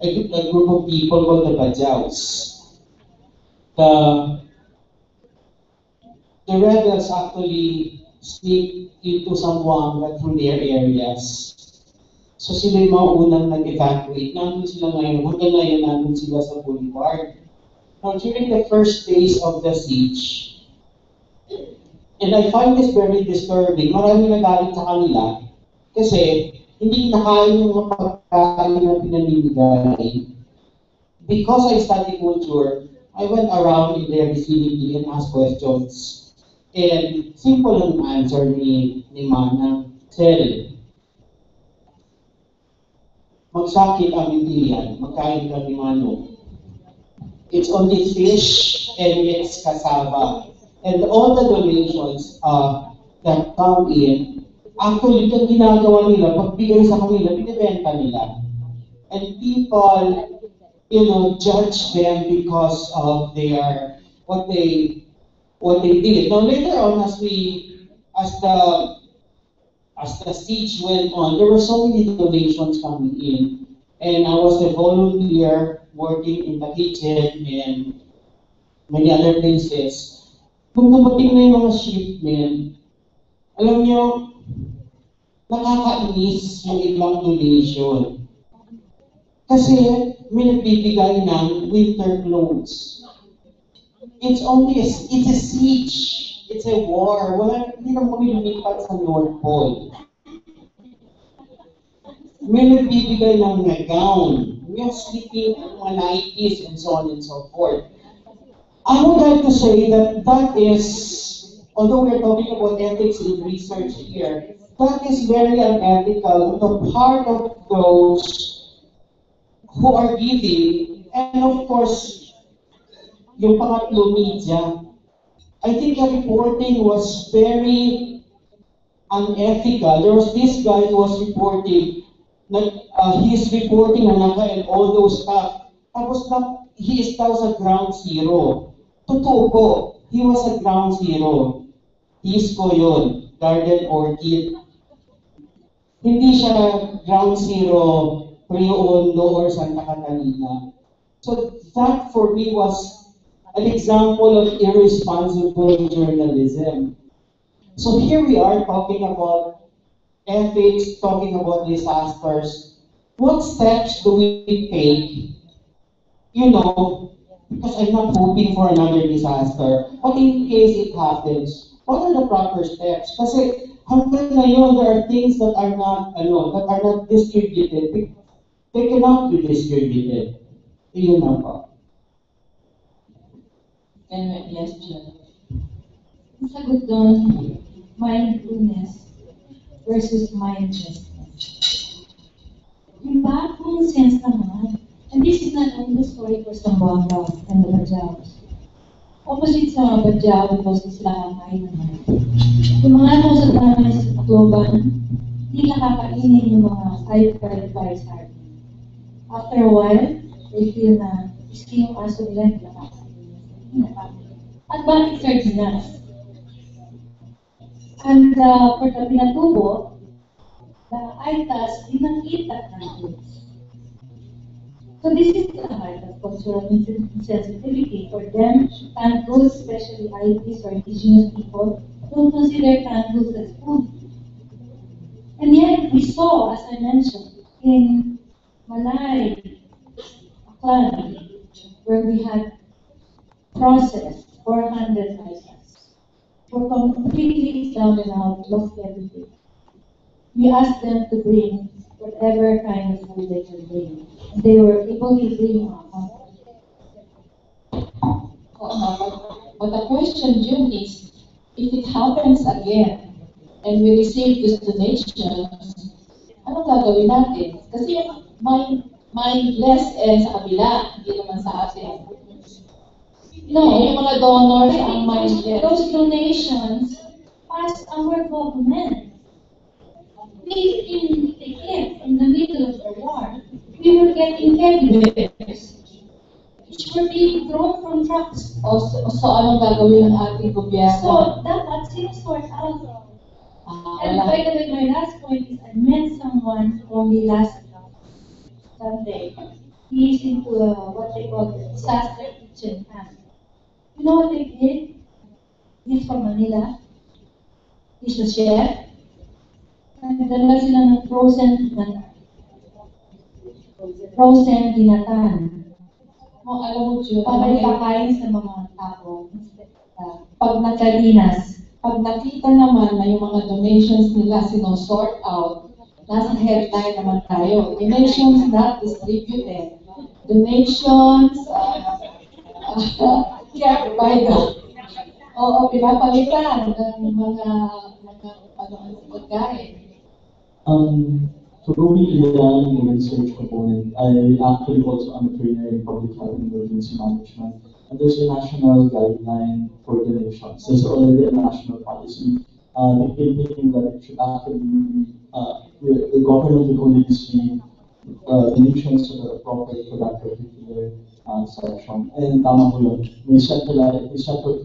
a group of people called the Bajaus. The rebels actually sneak into Zamboanga through their areas. So sila yung mga unang nag-evacuate. Nandun sila ngayon. Hanggang ngayon nandun sila sa boulevard. Now, during the first days of the siege, and I find this very disturbing, marami nagalit sa kanila kasi hindi nakain yung mga pagkain na pinamimigay. Because I study culture, I went around in their vicinity and asked questions. And simple ang answer ni Manang, Sel, magsakit ang ilian, magkain ka ni Mano. It's only fish and it's cassava. And all the donations that come in, actually, yung ginagawa nila, pagbigay sa kanila, binibenta nila. And people, judge them because of what they did. Now later on, as the siege went on, there were so many donations coming in, and I was a volunteer working in the kitchen and many other places. Kung dumating na yung mga shipment, alam nyo, nakakainis yung ibang donation. Kasi may nagbibigay ng winter clothes. It's a siege. It's a war. Hindi naman kami lumipat sa North Pole. May nagbibigay ng mga gown. We are sleeping mga nighties and so on and so forth. I would like to say that is, although we're talking about ethics in research here, that is very unethical on the part of those who are giving, and of course, yung pangatlo media. I think the reporting was very unethical. There was this guy who was reporting, he's reporting Manaka and all those stuff. He is now sa ground zero. Totoo po, he was at ground zero. He is ko yun. Garden Orchid, hindi siya ground zero, Rio Hondo or Santa Catalina. So that for me was an example of irresponsible journalism. So here we are talking about ethics, talking about disasters. What steps do we take? You know, because I'm not hoping for another disaster. But in case it happens, what are the proper steps? Kasi hanggang ngayon, there are things that are not, that are not distributed. They cannot be distributed. Yun na po. Yes, John. Ang sagot doon, mindfulness versus mindlessness. Yung common sense naman, and this is not only the story for Zamboanga and the Bajaos. Opposite sa mga Bajao, because sila kakain naman. Yung mga nasa tayo sa Tacloban, hindi nakakainin yung mga 5 sardines. After a while, they feel na iski yung aso nila, hindi nakakainin. At bakit sardinas? And for the Pinatubo, the ITAS dinakita ng goods. So this is the heart of cultural sensitivity. For them, canned goods, especially ITs or indigenous people, don't consider canned goods as food. And yet we saw, as I mentioned, in Malay, Aklan, where we had processed 400 items, were completely down and out, lost everything. We asked them to bring whatever kind of food they could bring. And they were able to bring But the question, June, is if it happens again and we receive these donations, ano gagawin natin? Kasi mindless sa kabila, hindi naman sa atin. No, yung mga donors ang mindless. those donations passed our government. They didn't take it in the middle of the war. We were getting heavies, which were being thrown from trucks. So anong gagawin ng ating gobyerno? So dapat sinusort out. And by the way, my last point is I met someone only last Sunday. He's into what they call the disaster kitchen camp. You know what they did? He's from Manila. He's a chef. Nagdala sila ng frozen dinatan. Alam mo, June, Para ipakain sa mga tao. Pag nagkalinas. pag nakita naman na yung mga donations nila sinosort out, nasa headline naman tayo. Donations not distributed. Donations kept by the... Oo, pinapalitan ng mga pagkain. So going beyond the research component, I actually also am a trainer in public health and emergency management. And there's a national guideline for donations. There's already a national policy dictating that it should actually the government will only receive donations to the proper for that particular section. And tama po yun. May central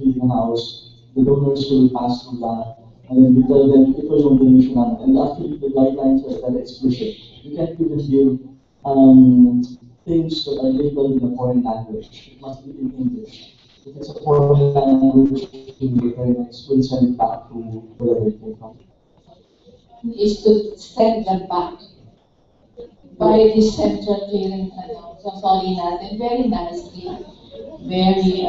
clearinghouse, the donors will pass through that. And then we tell them ito yung donation namin. And actually the guidelines are very explicit. You can't even give things that are labeled in a foreign language. It must be in English. If it's a foreign language, we'll send it back to wherever it came from. Is to send them back by the central clearing sorry natin, very nicely, very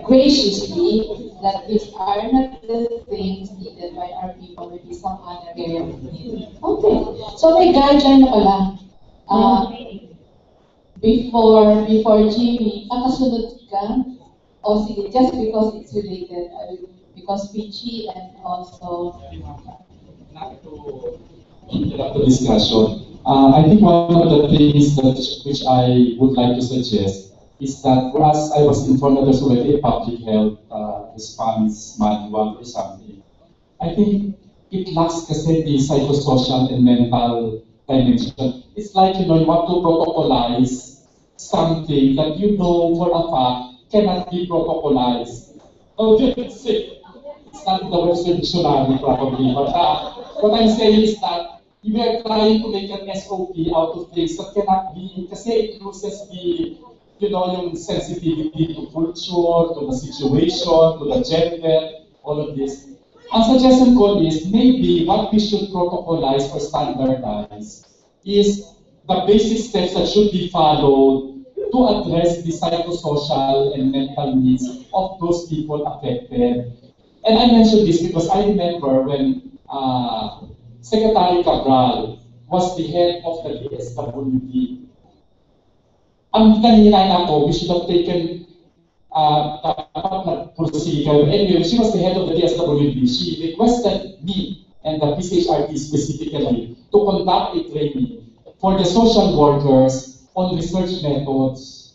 graciously, that these are not the things needed by our people, maybe some other area of need. Okay, so may guideline na pala. Before Jimmy, kasunod ka? O sige, just because it's related, because PG and also... Not to interrupt the discussion. I think one of the things which I would like to suggest is that as I was informed that there's already a public health response manual or something, I think it lacks kasi the psychosocial and mental dimension. It's like, you want to protocolize something that you know for a fact cannot be protocolized. Obviously, It's not in the Webster Dictionary probably, but what I'm saying is that we are trying to make an SOP out of things that cannot be, kasi it loses the, yung sensitivity to culture, to the situation, to the gender, all of this. Ang suggestion ko is maybe what we should protocolize or standardize is the basic steps that should be followed to address the psychosocial and mental needs of those people affected. And I mentioned this because I remember when Secretary Cabral was the head of the DSWD. Ang kanina ako, we should have taken anyway, she was the head of the DSWD. She requested me and the PCHRT specifically to conduct a training for the social workers on research methods.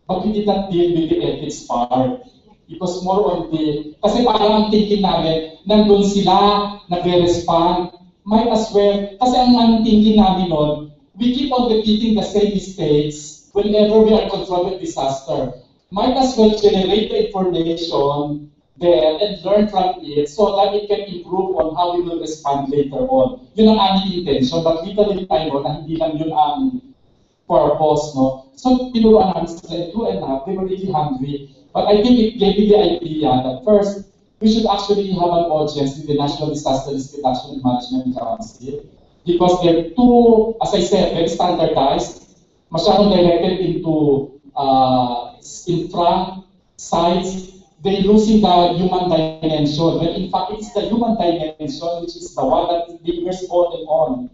But we did not deal with the ethics part. It was more on the, kasi parang ang thinking namin, nandun sila, nagre-respond, might as well, kasi ang thinking namin nun, we keep on repeating the same mistakes whenever we are confronted with disaster. Might as well generate the information there and learn from it so that it can improve on how we will respond later on. Yun ang aming intention, but little tayo na hindi lang yun ang purpose, no? So, tinuruan namin sila, true enough, they were really hungry. But I think it gave me the idea that first, we should actually have an audience with the National Disaster Risk Reduction and Management Council because they're too, as I said, very standardized, masyadong directed into infra sites, they're losing the human dimension. When in fact, it's the human dimension which is the one that lingers on and on.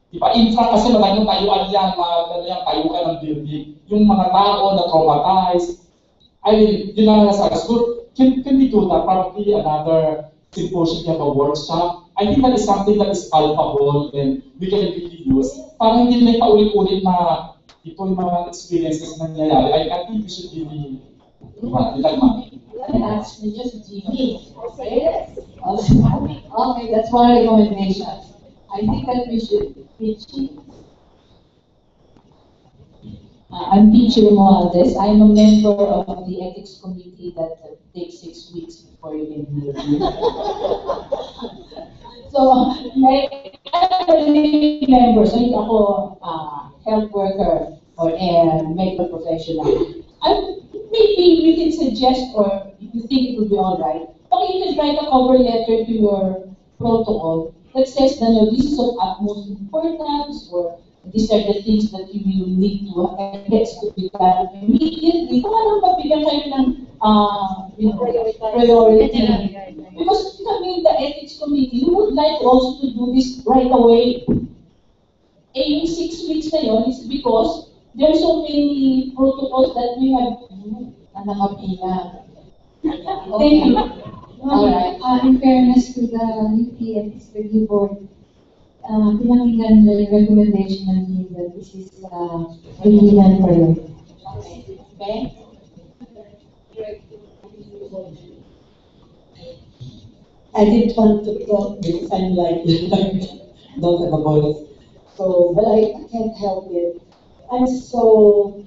Diba? Infra kasi maraming tayuan yan, tayo ka ng building. Yung mga tao na traumatized, I mean, yun na nasa school, can we do that? Probably another symposium or workshop. I think that is something that is palpable and we can really use. Parang hindi may paulit-ulit na ito yung mga experiences na nangyayari. I think we should really, That's just Jimmy. Okay? Okay, that's one recommendation. I think that we should pitch it. I'm Teacher Moaldes. I'm a member of the ethics committee that takes 6 weeks before you can hear me. So, may members, so hindi ako health worker or medical professional. Maybe we can suggest, or if you think it would be all right, okay, you can write a cover letter to your protocol that says that this is of utmost importance, or these are the things that you will need to execute immediately. Kung anong mabigyan kayo ng priority. Because kami, the ethics committee, we would like also to do this right away. Yung 6 weeks na yun is because there are so many protocols that we have na nakapila. Thank you. All right. In fairness to the UP Ethics Review Board, pinakinggan the recommendation namin that this is really non-priority. Okay. I didn't want to talk because I'm like, don't have a voice. So, but I can't help it. I'm so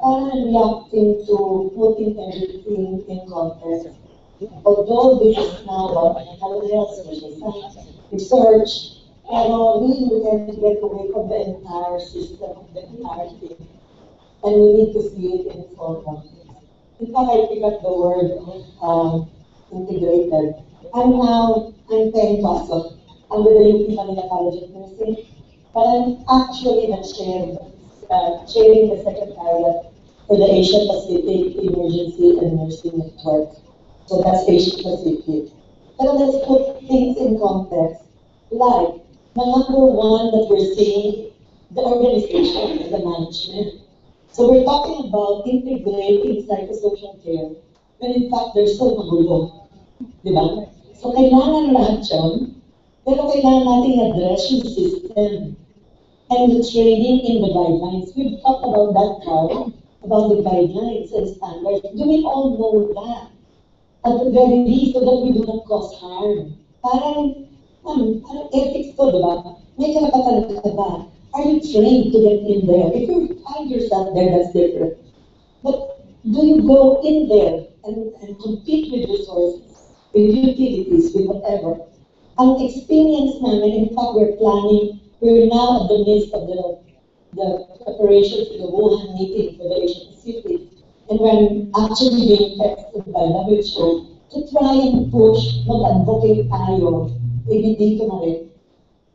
reacting to putting everything in context. Although this is now about health research, pero really we can get away from the entire system, the entire thing. And we need to see it in full context. In fact, I pick up the word integrated. I'm paying COSO. I'm with the UP Manila College of Nursing, but I'm actually the chairing the Secretariat for the Asia Pacific Emergency and Nursing Network. So that's Asia Pacific. But let's put things in context. Like, the number one that we're seeing, the organization and the management. So we're talking about integrating psychosocial care, when in fact there's so magulo. Diba? So kailangan lahat yun, pero kailangan natin address yung system and the training in the guidelines. We've talked about that part, about the guidelines and standards. Do we all know that? At the very least, so that we do not cause harm. Parang ethics to, diba? May karapatan ka ba? Are you trained to get in there? If you find yourself there, that's different. But do you go in there and compete with resources, with utilities, with whatever. Ang experience namin, in fact, we're now at the midst of the preparation for the Wuhan meeting for the Asia Pacific. And we're actually being texted by WHO to try and push, mag-advocate tayo, dito na rin.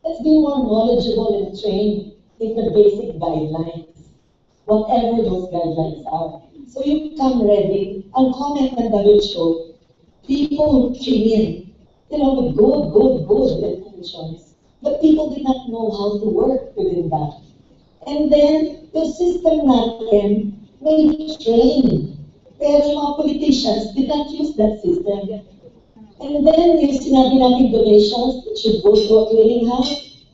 Let's be more knowledgeable and trained in the basic guidelines, whatever those guidelines are. So you come ready. Ang comment ng WHO, people who came in, with good intentions, but people did not know how to work within that. And then, the system natin may be trained, pero yung mga politicians did not use that system. And then, yung sinabi natin donations that should go to a clearinghouse,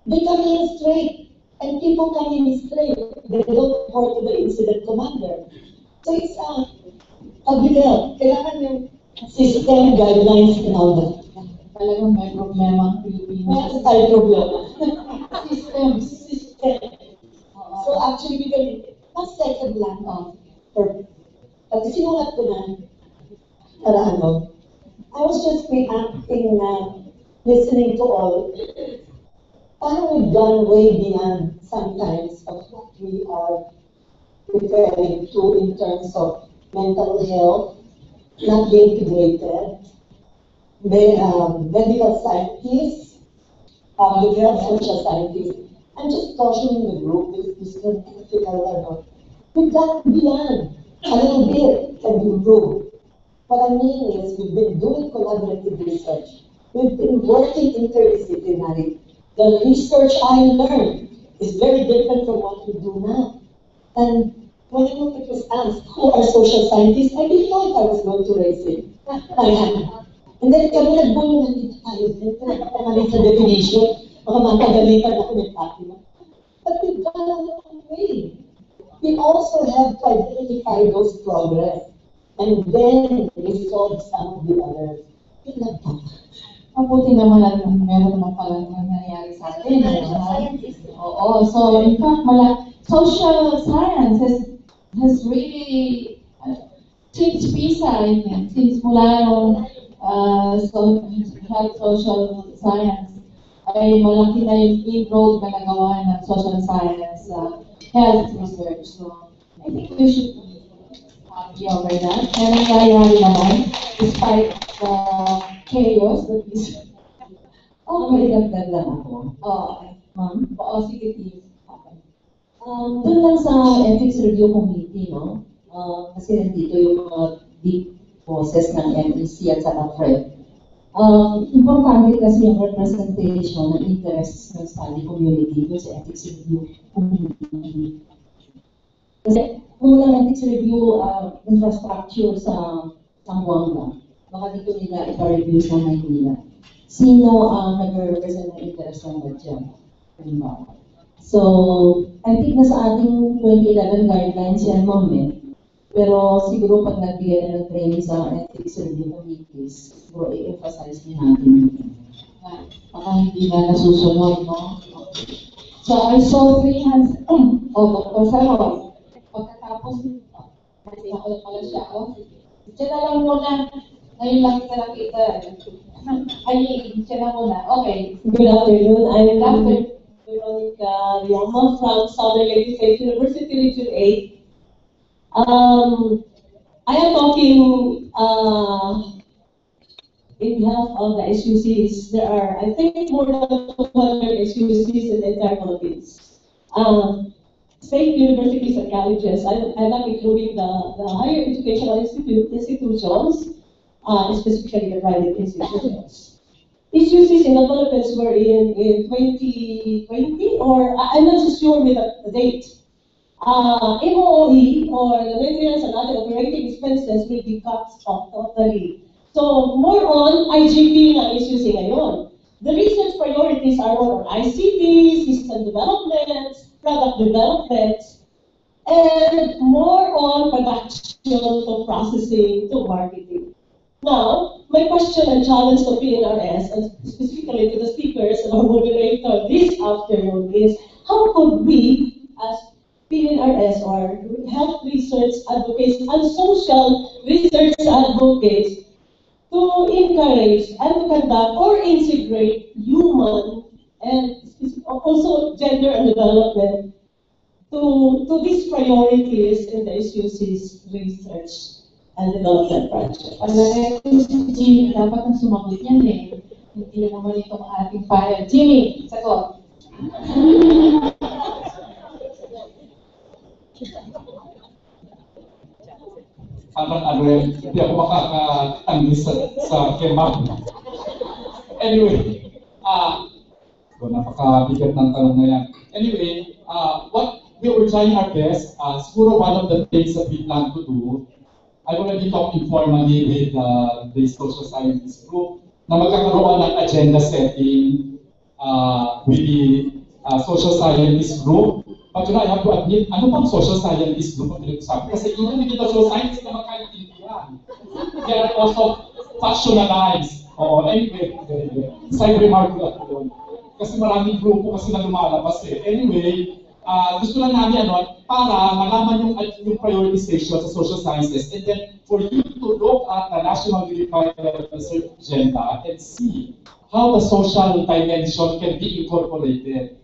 they come in straight. And people come in straight. They don't report to the incident commander. So it's a bill. Kailangan yung system, guidelines, and all that. Talagang may problema ang Pilipinas. Meron tayo problema. Systems. System. So actually, we can, mas second lang. At sinulat ko na, I was just reacting listening to all. Parang we've gone way beyond sometimes of what we are preparing to in terms of mental health, not being integrated, medical scientists, public health, social scientists. I'm just cautioning the group with this critical level. We've gone beyond. A little bit can be improved. What I mean is we've been doing collaborative research. We've been working interdisciplinary. The research I learned is very different from what we do now. And when it was asked, who are social scientists, I didn't know if I was going to raise it. I am. And then kami nagbulong nandito tayo. Pinagpapamalit sa definition. Mga matagalitan ako ng Fatima. But we've gone a long way. We also have to identify those progress and then resolve some of the others. Mabuti naman at meron naman pala nangyayari sa atin. Oo. So, in fact, social science has really changed PISA, I think, since mula yung social science ay malaki na yung inroad na nagawa ng social science health research. So, I think we should be happy over that. Kaya nangyayari naman, despite the chaos that is. May dagdag lang ako. Ma'am? Sige, please. Doon lang sa Ethics Review Committee, no? Kasi nandito yung mga big bosses ng MEC at saka FRED. Importante kasi yung representation ng interests ng study community doon sa Ethics Review Committee. Kasi kung walang Ethics Review infrastructure sa Zamboanga, baka dito nila ipa-review sa Maynila. Sino ang nag-represent ng interest ng budget? So, I think nasa ating 2011 guidelines yan, ma'am, Pero siguro pag nagbigay na ng training sa ethics review committees, siguro i-emphasize din natin. Baka hindi na nasusunod, no? So, I saw 3 hands. Dr. Saros. Pagkatapos, kasi ako na pala siya. Diyan na lang muna. Ngayon lang kita nakita. Ay, diyan na muna. Okay. Good afternoon. I'm Dr. Veronica Riama from Southern Lady State University, Region 8. I am talking in behalf of the SUCs. There are, I think, more than 200 SUCs in the entire Philippines. State universities and colleges, I'm not including the higher educational institutions, specifically the private institutions. SUCs in the Philippines were in 2020, or I'm not so sure with the date. MOE, or the maintenance and other operating expenses, will be cut off totally. So, more on IGP na issues ngayon. The research priorities are more on ICT, system developments, product developments, and more on production to processing to marketing. Now, my question and challenge to PNRS, and specifically to the speakers and our moderator this afternoon, is how could we, as PNRS or health research advocates and social research advocates to encourage and to conduct or integrate human and also gender and development to these priorities in the SUC's research and development project. Paglalagay ko si Jimmy, dapat ang sumagot yan eh. Hindi naman itong ating file. Jimmy, sagot. Parang hindi ako makakatanggi sa kemam. Anyway, napakabigat ng tanong na yan. Anyway, what we were trying our best, siguro one of the things that we plan to do, I already talked informally with the social scientist group na magkakaroon ng agenda setting with the social scientist group. But I have to admit, ano pang social scientist group ang pinag-usapan? Kasi even with the social scientists na magkaintindihan, they are also factionalized. Anyway, side remark ko lang doon. Kasi maraming grupo kasi na lumalabas eh. Anyway, gusto lang namin para malaman yung prioritization sa social sciences, and then for you to look at the National Unified Research Agenda and see how the social dimension can be incorporated.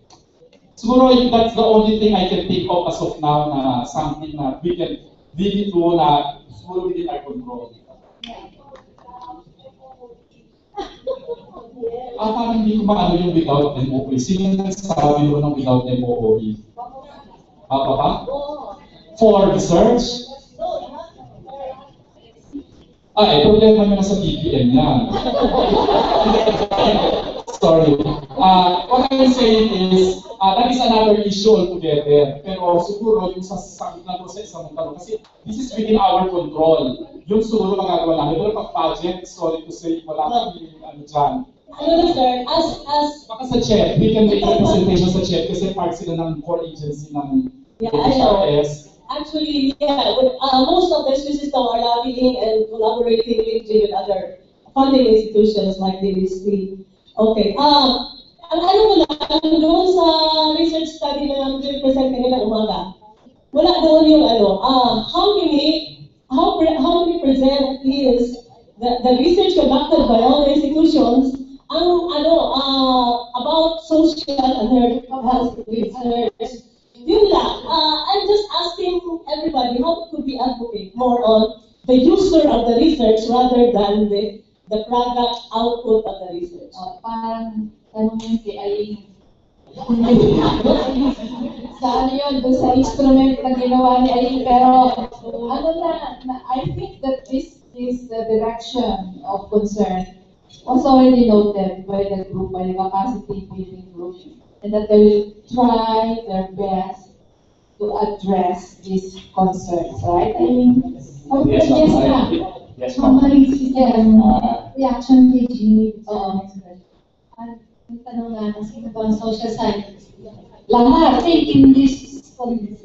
Siguro that's the only thing I can think of as of now na something na we can really do na siguro within our control. Parang hindi ko maano yung without MOE. Sino nagsasabi mo ng without MOE? Pa? For research? Problema nyo na sa BPM yan. Sorry. What I'm saying is, that is another issue altogether. Pero siguro yung sasagot na po sa isang tanong, kasi this is within our control. Yung siguro magagawa namin. Pero pag-budget, sorry to say, wala kami dyan. Sir, Baka sa CHED, we can make representation sa CHED kasi part sila ng core agency ng HRS. Actually, most of the SUCs now are lobbying and collaborating with other funding institutions like the DST. Okay. Ang ano ko lang, doon sa research study na present kanina umaga, wala doon yung how many percent is the research conducted by all the institutions about social and health research. Yun lang. I'm just asking everybody how could we advocate more on the user of the research rather than the product output of the research. Parang tanong yun si Aileen. Sa yun, doon sa instrument na ginawa ni Aileen. Pero I think that this is the direction of concern was already noted by the group, by the capacity building group, and that they will try their best to address these concerns, right? I mean, Yes, ma'am. Yes, ma'am. Reaction kay Jimmy. Ang tanong nga, sino ba ang social science? Lahat, in this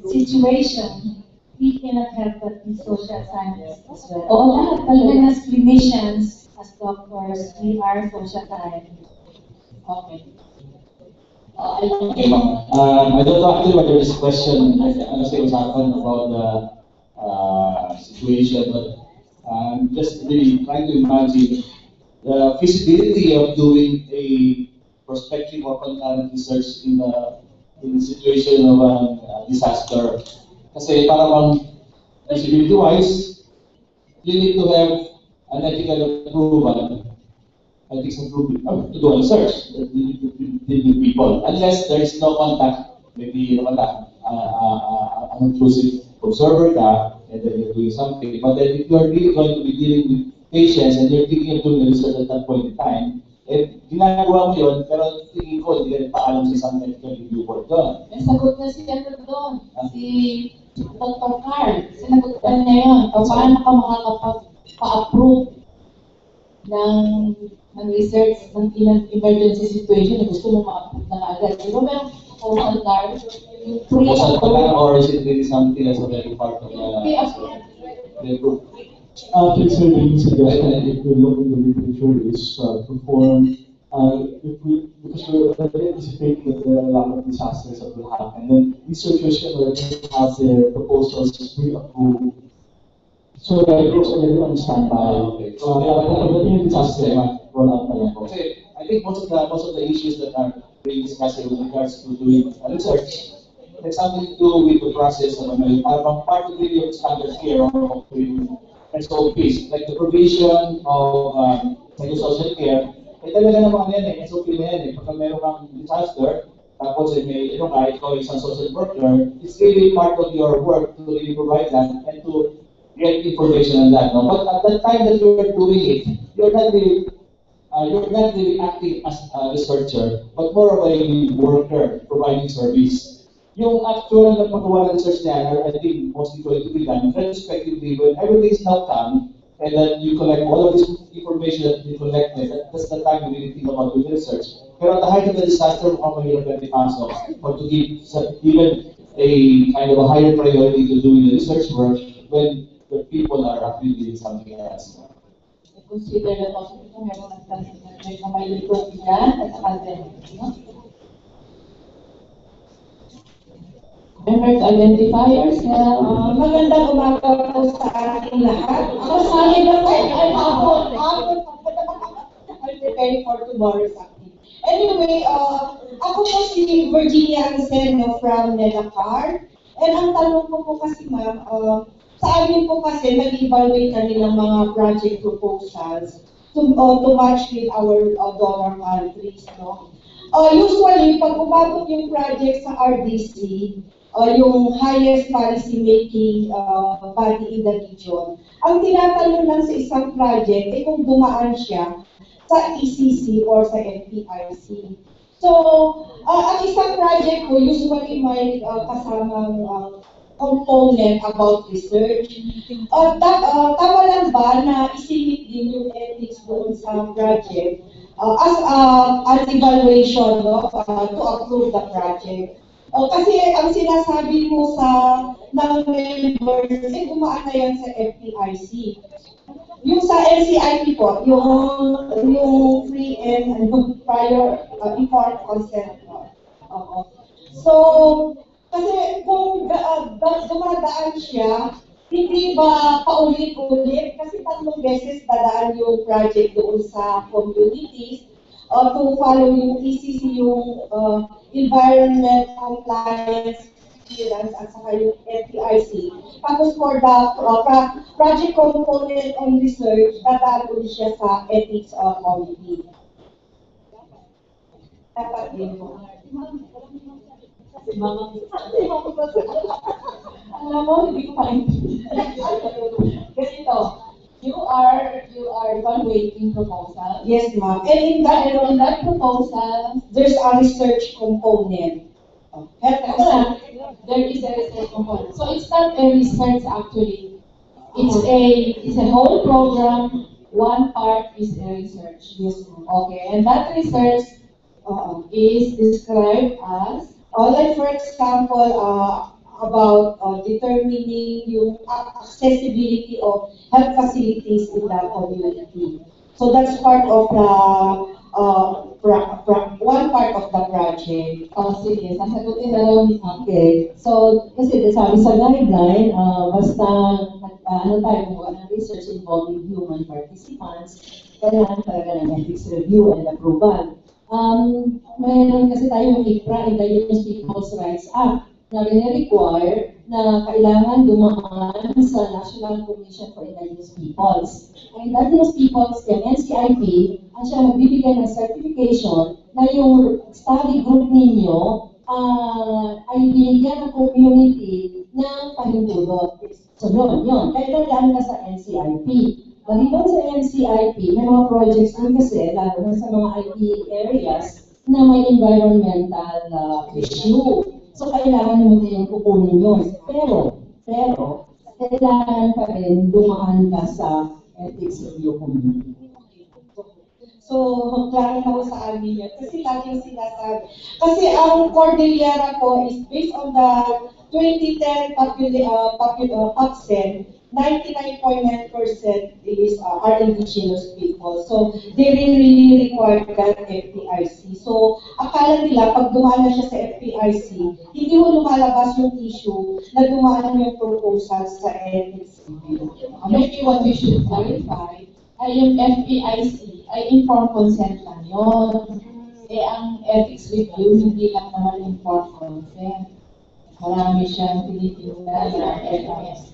situation, we cannot help but be social scientists as well. Oo, lahat Even as clinicians, as doctors, we are social scientists. Okay. I don't know actually whether this question, honestly, was happened about the situation, but I'm just really trying to imagine the feasibility of doing a prospective or concurrent research in the situation of a disaster. Kasi para bang feasibility-wise, you need to have an ethical approval. Ethics approval to do a research with people, unless there is no contact, maybe an intrusive observer and then you're doing something. But then if you're really going to be dealing with patients and you're thinking of doing a research at that point in time, ginagawa mo yun, pero tingin ko, hindi rin paalam sa isang medical review board doon. May sagot na siya doon. Si Dr. Carl, sinagot na niya yun. Paano ka makakapag-approve ng research ng emergency situation na gusto mo ma-approve na agad. Pero meron proposal card, yung Proposal pa lang, or is it really something that's already part of the group? Actually, sir, the suggestion, if we look in the literature, is perform Because we're already anticipating that there are a lot of disasters that will happen, then researchers can already have their proposals pre-approved. So those already on standby. Okay. Pagdating yung disaster, roll out na lang po. Okay, I think most of the issues that are being discussed with regards to doing research has something to do with the process of part of the standard care of SOPs, like the provision of psychosocial care. Talaga naman yan SOP na yan Pagka meron kang disaster, tapos may ikaw isang social worker, it's really part of your work to really provide that and to get information on that. No? But at the time that you're doing it, you're not really acting as a researcher, but more of a worker providing service. Yung actual na paggawa ng research niya are, I think, mostly going to be done retrospectively when everything is now done, and then you collect all of this information that you collected. That's the time you really think about doing research. Pero at the height of the disaster, mukhang mahirap yan ipasok or to give even a kind of a higher priority to doing the research work when the people are actually doing something else. Consider that also ito meron na may likod yan at pandemic. Members identifiers, magandang umaga po sa ating lahat. Kasali na po ay ako. I'm preparing for tomorrow's activity. Anyway, ako po si Virginia Anceno from Nedacar. And ang tanong ko po kasi ma'am, sa amin po kasi nag-evaluate kami ng mga project proposals to match with our donor countries. No? Usually, pag umabot yung project sa RDC, yung highest policy making body in the region, ang tinatanong lang sa isang project ay kung dumaan siya sa ECC or sa NPIC. So, ang isang project ko usually may kasamang component about research. Tama lang ba na isingit din yung ethics doon sa project as an evaluation to approve the project? Kasi ang sinasabi mo sa ng members, gumaan na yan sa FPIC. Yung sa NCIP po, yung free and prior informed consent. So, kasi kung dumadaan siya, hindi ba paulit-ulit? Kasi 3 beses dadaan yung project doon sa communities to follow yung ECC, yung environment compliance clearance at saka yung FPIC. Tapos for the project component on research, dadaan ulit siya sa ethics committee. Dapat din mo. Alam mo, hindi ko pa-intindihan. Ganito, you are evaluating proposal. Yes, ma'am. And in that proposal, there's a research component. There is a research component. So it's not a research actually. It's a whole program. One part is a research. Yes, ma'am. Okay, and that research is described as, like for example, about determining yung accessibility of health facilities in the community. So that's part of the one part of the project. Sige, sasagutin na lang. Okay. So, kasi sabi sa guideline, basta tayo kung ng research involving human participants, kailangan talaga ng ethics review and approval. Mayroon kasi tayong ICRA, Indigenous Peoples' Rights Act, na rin-require na kailangan dumaan sa National Commission for Indigenous Peoples. Ang Indigenous Peoples, yung NCIP, ang siya magbibigay ng certification na yung study group ninyo ay binigyan ng community ng pahintulot. So yun. Kaya dadaan ka sa NCIP. Maliban sa NCIP, may mga projects din kasi, lalo na sa mga IT areas, na may environmental issue. So, kailangan mo din kukunin yun. Pero, kailangan pa rin dumaan ka sa ethics review committee. So, klaro na ko sa amin yun. Kasi laging sinasabi. Kasi ang Cordillera ko is based on the 2010 PAPSEN, 99.9% is are indigenous people. So they really require that FPIC. So akala nila pag dumaan na siya sa FPIC, hindi mo lumalabas yung issue na dumaan yung proposal sa ethics review. Maybe what we should clarify ay yung FPIC ay informed consent lang yun. Eh, ang ethics review, hindi lang naman informed consent. Marami siyang tinitingnan na FIS.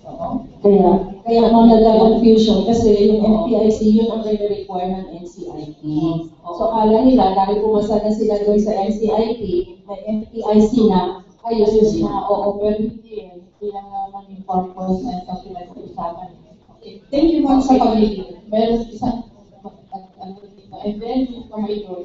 Kaya nagka-confusion kasi yung FPIC yun ang require ng NCIP. So kala nila dahil pumasa na sila doon sa NCIP, may FPIC na, ayos na, oo, pero hindi eh. Hindi lang naman informed consent ang pinag-uusapan. Okay. Thank you ma'am sa pagbibigay. Meron isang and then from my door.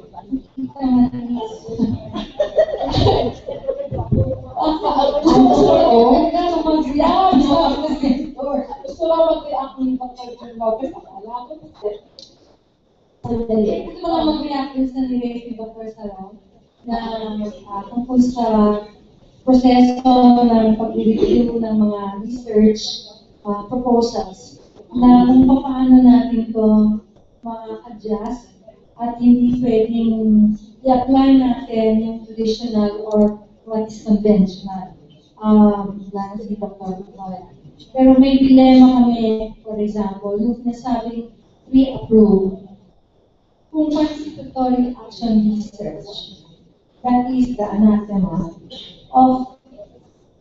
Gusto lang mag-react ng Dr. Lopez. Akala ko. Gusto lang mag-react sa nilay si Dr. Salon na tungkol sa proseso ng pag-review ng mga research proposals na kung paano natin ito ma-adjust at hindi pwedeng i-apply natin yung traditional or what is conventional. Lalo si Dr. Lola. Pero may dilemma kami, for example, yung sinasabing pre-approve. Kung participatory action research, that is the anathema of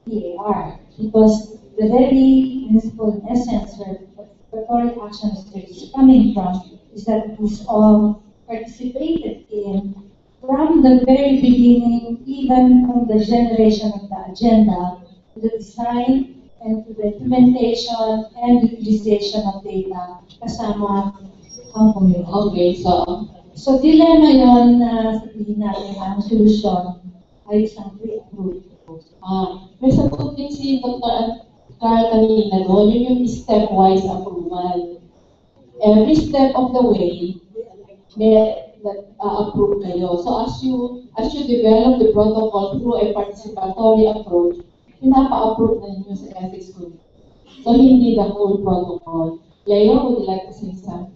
PAR. Because the very principle essence where participatory action research is coming from is that it is all participated in from the very beginning, even from the generation of the agenda, to the design and to the implementation and utilization of data kasama ang community. Okay, So dilemma yon na sabihin natin ang solusyon ay isang pre-approved. may sagot din si Dr. Carl kanina doon, yun yung stepwise approval. Every step of the way, may approve kayo. So as you develop the protocol through a participatory approach, pinapa-approve na ninyo sa ethics group. So hindi the whole protocol. Leo, would you like to say something?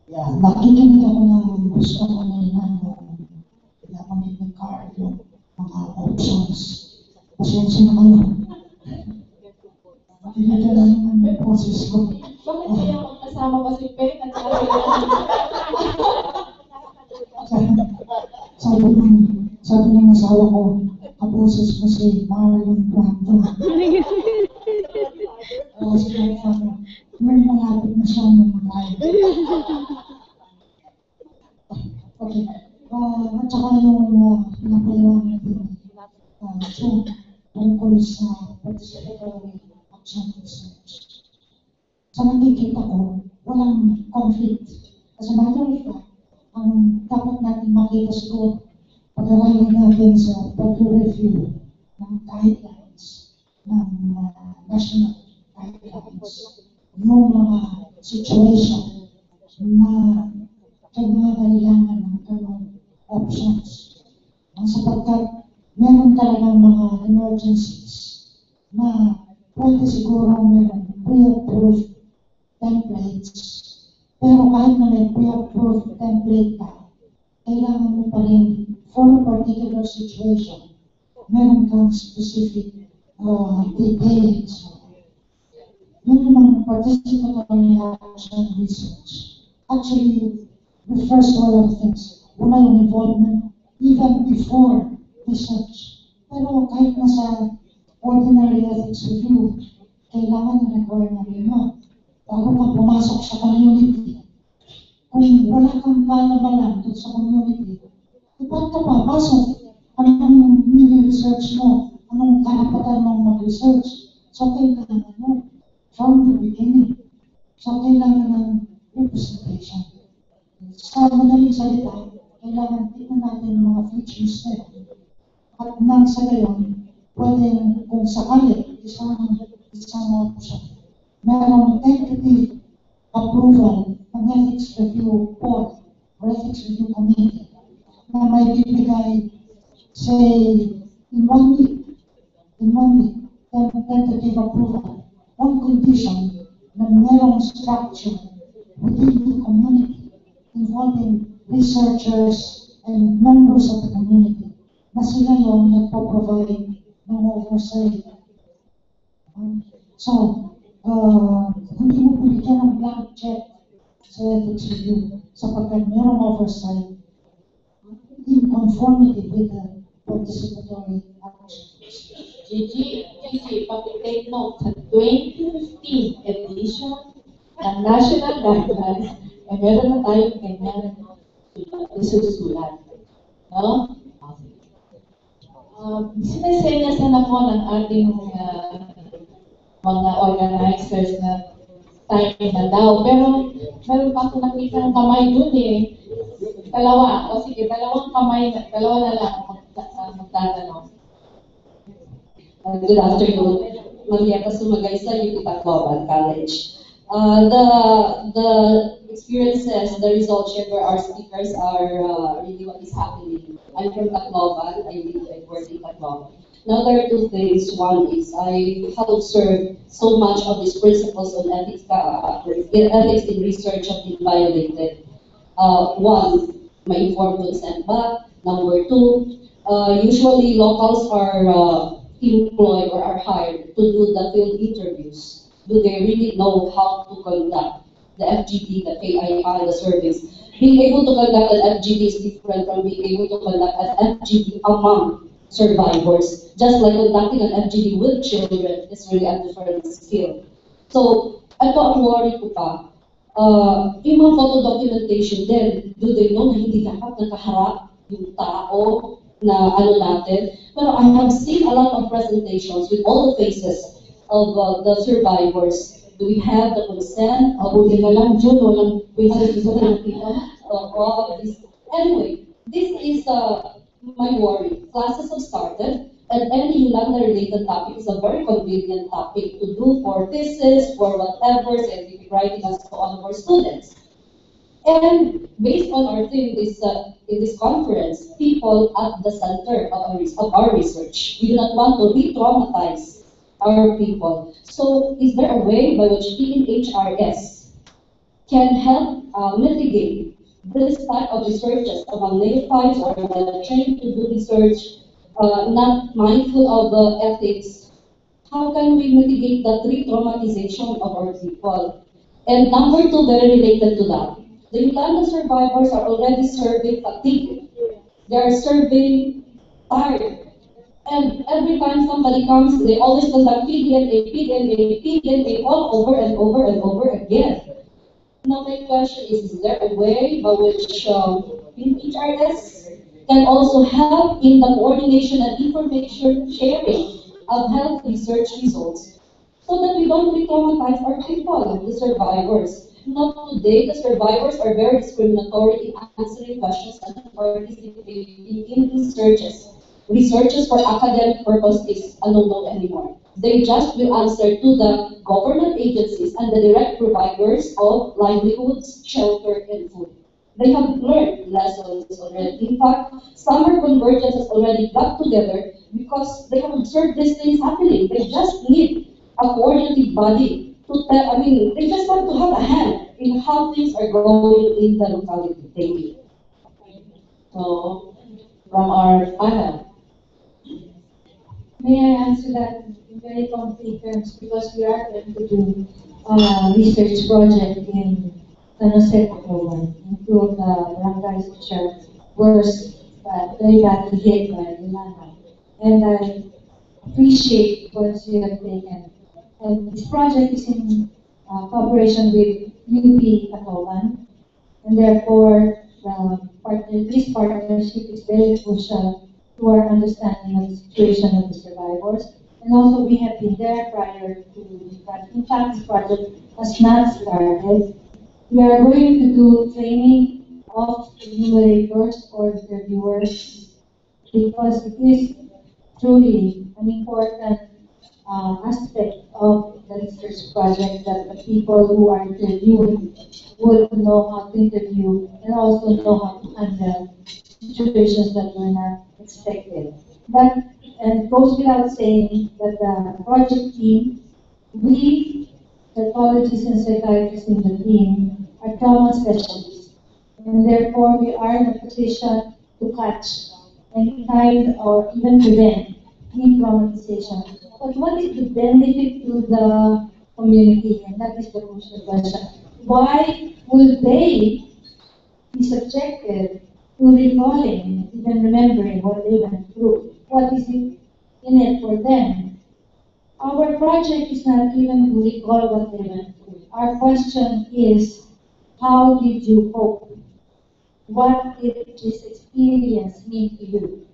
Yeah, nakikinig ako ng gusto ko nila nakamit ng card yung mga options. Pasensya na kayo. Nakikinig na naman yung process ko. Bakit kaya magkasama pa si Pen at saka sabi ng asawa ko, kaposes mo si Marlon Brando. Sabi ko, may malapit na siya mamatay. Okay. At saka yung pinapaliwanag din. So, tungkol sa participatory action research. Sa nakikita ko, walang conflict. As a matter of fact, ang dapat natin makita siguro, pag-aralan natin sa pag-review ng guidelines, ng national guidelines, yung mga situation na kailangan ng ganong options. Sapagkat meron talagang mga emergencies na pwede siguro meron pre-approved templates. Pero kahit na may pre-approved template ka, kailangan mo pa rin for a particular situation, meron kang specific details. Yung mga participatory action research actually refers to a lot of things. Una yung involvement even before research. Pero kahit nasa ordinary ethics review, kailangan i-require na rin yun. Bago ka pumasok sa community, kung wala kang kalabalan doon sa community, ba't ka papasok? Anong nire-research mo? Anong karapatan mong mag-research? So kailangan mo from the beginning. So kailangan ng representation. Sa madaling salita, kailangan tignan natin ang mga features na yun. At nang sa gayon, pwedeng kung sakali, isang option. Merong tentative approval ng ethics review board or ethics review committee na may bibigay, say, in 1 week, in one tentative approval, on condition na merong structure within the community involving researchers and members of the community na sila yung nagpo-provide ng oversight. So, hindi mo binigyan ng blank check sa ethics review sapagkat merong oversight in conformity with the participatory actions. Gigi, take note, 2015 edition ng National Guidelines, meron na tayong kanyang isusulat. No? Sinesenyasan ako ng ating mga organizers na time na daw. Pero meron pa ako nakita ng kamay dun eh. Dalawa. O sige, dalawang kamay, dalawa na lang magtatanong. Good afternoon. Marieta Sumagaysa, UP Tacloban College. The experiences, the results shared by our speakers are really what is happening. I'm from Tacloban. I live and work in Tacloban. Now there are two things. One is I have observed so much of these principles on ethics, ethics in research have been violated. One, my informed consent. But number two, usually locals are employed or are hired to do the field interviews. Do they really know how to conduct the FGD, the KII, the surveys? Being able to conduct an FGD is different from being able to conduct an FGD among survivors. Just like conducting an FGD with children is really a different skill. So, ito ang worry ko pa. Yung mga photo documentation din, do they know na hindi dapat nakaharap yung tao na ano natin? Pero I have seen a lot of presentations with all the faces of the survivors. Do we have the consent? Buti na lang, June, walang Anyway, this is my worry. Classes have started, and any Yolanda-related topic is a very convenient topic to do for thesis, for whatever, scientific writing, and so on for students. And based on our theme in this conference, people at the center of our research. We do not want to re-traumatize our people. So is there a way by which PNHRS can help mitigate this type of researches among neophytes or trained to do research, not mindful of the ethics? How can we mitigate the re-traumatization of our people? And number two, very related to that, the Yolanda survivors are already survey fatigue. They are survey tired. And every time somebody comes, they always conduct PDNA all over and over and over again. Now my question is there a way by which PNHRS can also help in the coordination and information sharing of health research results so that we don't re-traumatize our people, the survivors? Not today, the survivors are very discriminatory in answering questions and participating in researches. Researches for academic purpose is a no-no anymore. They just will answer to the government agencies and the direct providers of livelihoods, shelter, and food. They have learned lessons already. In fact, Summer Convergence has already got together because they have observed these things happening. They just need a coordinating body to tell, they just want to have a hand in how things are going in the locality. Thank you. So, from our panel. May I answer that in very concrete terms because we are going to do a research project in San Jose, Tacloban, in two of the barangays which are worse, very badly hit by Yolanda. And I appreciate what you have taken. And this project is in cooperation with UP Tacloban, and therefore this partnership is very crucial to our understanding of the situation of the survivors. And also we have been there prior to this project. In fact, this project has not started. We are going to do training of enumerators or interviewers because it is truly an important aspect of the research project that the people who are interviewing would know how to interview and also know how to handle situations that were not expected. But And it goes without saying that the project team, we, psychologists and psychiatrists in the team, are trauma specialists. And therefore, we are in a position to catch any kind or even prevent any traumatization. But what is the benefit to the community? And that is the crucial question. Why will they be subjected to recalling, even remembering what they went through? What is it in it for them? Our project is not even to recall what they went through. Our question is, how did you cope? What did this experience mean to you?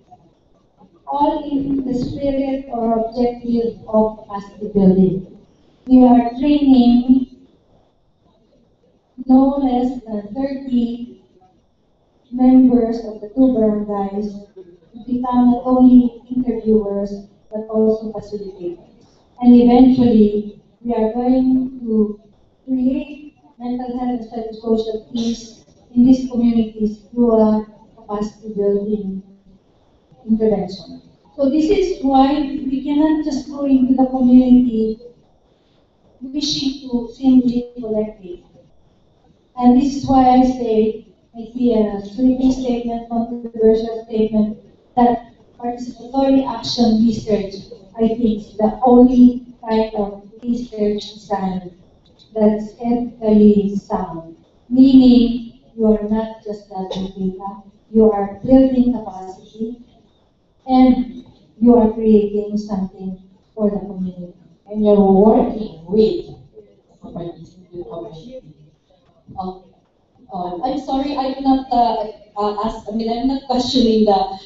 All in the spirit or objective of capacity building. We are training no less than 30 members of the two barangays to become not only interviewers but also facilitators. And eventually, we are going to create mental health and psychosocial peace in these communities through a capacity building intervention. So this is why we cannot just go into the community wishing to simply collect it. And this is why I say, I see a sweeping statement, controversial statement, that participatory action research, I think, is the only kind of research design that's ethically sound. Meaning, you are not just gathering data, you are building capacity, and you are creating something for the community. And you're working with the participant community. I'm sorry, I'm not I'm not questioning the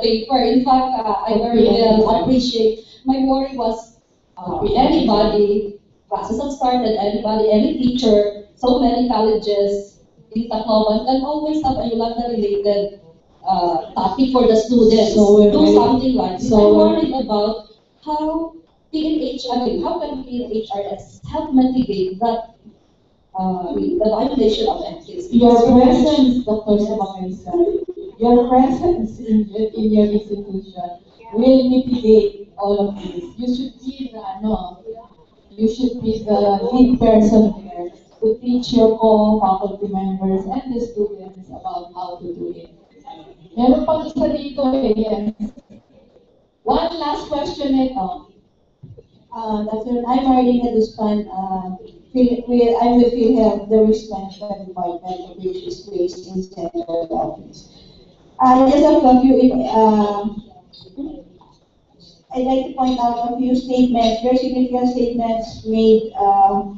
paper. In fact, I very well appreciate. My worry was anybody, classes have started, anybody, any teacher, so many colleges in Tacloban can always have a Yolanda-related topic for the students. So do something like this. I'm worried about how how can PNHRS help mitigate that the violation of ethics? Your presence, Dr. Samakansa, your presence in your institution will mitigate all of this. You should be the lead person there to teach your co-faculty members and the students about how to do it. Meron pang isa dito yes. One last question ito. I'm Marlene Aduspan. I'm with PhilHealth, the Risk Management Department, which is based in Central Office. Just a few, I'd like to point out a few statements, very significant statements made or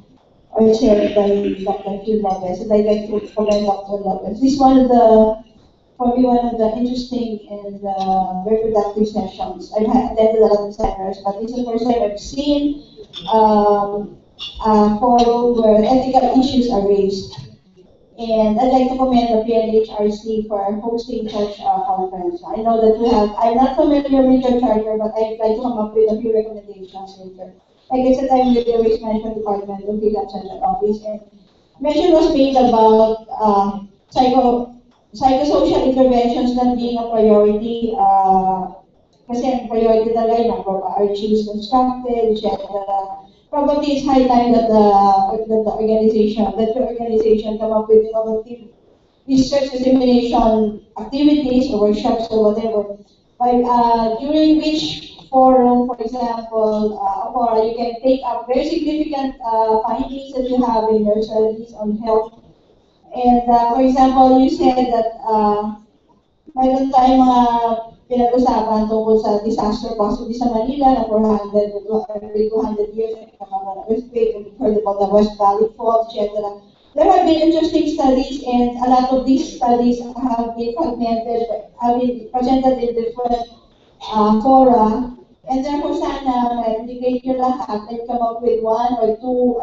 shared by Dr. Phil Lopez, and I'd like to commend Dr. Lopez. This is probably one of the interesting and very productive sessions. I've attended a lot of seminars, but this is the first time I've seen a forum where ethical issues are raised. And I'd like to commend the PNHRC for hosting such a conference. I know that I'm not familiar with your charter, but I'd like to come up with a few recommendations later. Like I said, I'm with the Risk Management Department of PhilHealth Central Office, and mention was made about psychosocial interventions not being a priority. Kasi ang priority talaga yung number of archives constructed, etc. Probably it's high time that your organization come up with innovative research dissemination activities or workshops or whatever. During which forum, for example, you can take up very significant findings that you have in your studies on health. And for example, you said that mayroon tayong mga pinag-usapan tungkol sa disaster possibly sa Manila na 400 to every 200 years nagkakaroon ng earthquake, and we've heard about the West Valley Fault, etc. There have been interesting studies, and a lot of these studies have been presented in different fora. And therefore, sana ma-indicate nyo lahat and come up with one or two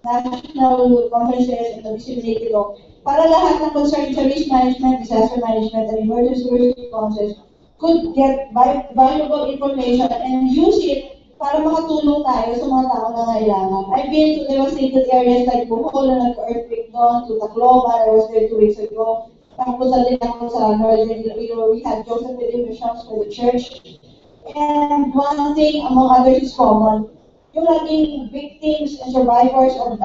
national conferences and disseminated law para lahat ng concerned sa risk management, disaster management, and emergency responses could get valuable information and use it para makatulong tayo sa mga tao na kailangan. I've been to devastated areas like Bohol na nag-earthquake doon, to Tacloban, I was there 2 weeks ago. Tapos din ako sa Northern Iloilo, we had Joseph William missions for the church. And one thing among others is common. Yung naging victims and survivors of,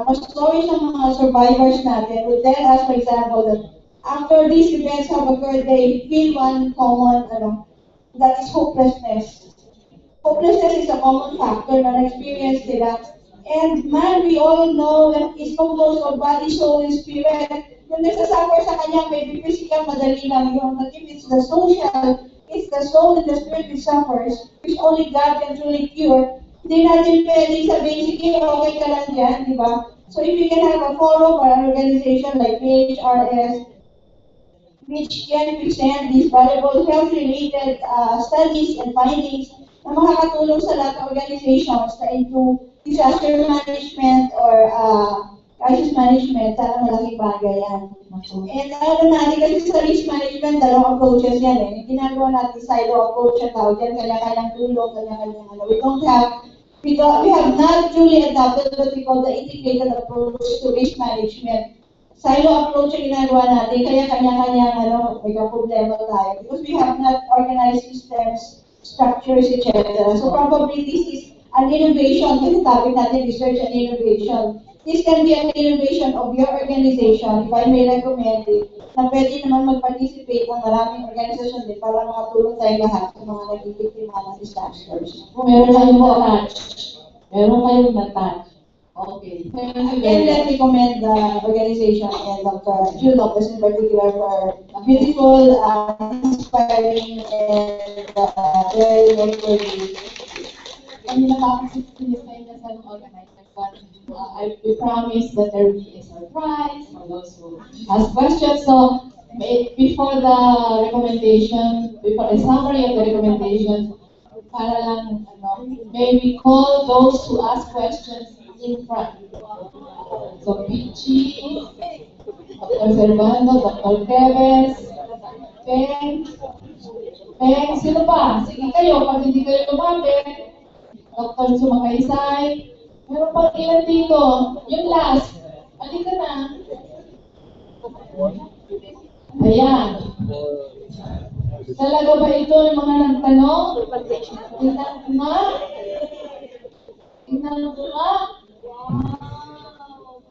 mas stories ng mga survivors natin would tell us, for example, that after these events have occurred, they feel one common, that is hopelessness. Hopelessness is a common factor na na-experience nila. And man, we all know that is composed of body, soul, and spirit. Yung nagsasuffer sa kanya, maybe physical, madali lang yun. But if it's the social, it's the soul and the spirit which suffers, which only God can truly cure. Hindi natin pwedeng sabihin, sige, okay ka lang yan, di ba? So if you can have a forum or an organization like PHRS, which can present these valuable health-related studies and findings na makakatulong sa lahat ng organizations na into disaster management or crisis management, sana malaking bagay yan. And alam natin kasi sa risk management, dalawang approaches yan eh. Yung ginagawa natin silo approach ang tawag yan, kanya-kanyang tulong, kanya-kanyang we have not truly adopted what we call the integrated approach to risk management. Silo approach ang ginagawa natin, kaya kanya-kanyang may problema tayo. Because we have not organized systems, structures, etc. So probably this is an innovation, kasi topic natin, research and innovation. This can be an innovation of your organization, if I may recommend it, na pwede naman mag-participate ng maraming organisasyon din para makatulong tayo lahat sa mga nagtitiktima ng disasters. Meron kayong na-touch. Meron kayong na-touch. Okay. Again, let me commend the organization and Dr. Jude Lopez in particular for a beautiful, inspiring, and very noteworthy. Kami nakakasisinis na yun sa organizers, but we promise that there will be a surprise for those who ask questions. So, before the recommendation, before the summary of the recommendation, para lang, may we call those who ask questions in front. So, Pichi, Dr. Servando, Dr. Teves, Peng, sino pa? Sige kayo, pag hindi kayo lumapit, Dr. Sumakaysay, meron pang ilan dito. Yung last, halika na. Ayan. Talaga ba ito yung mga nagtanong? Tingnan ko nga. Tingnan ko nga.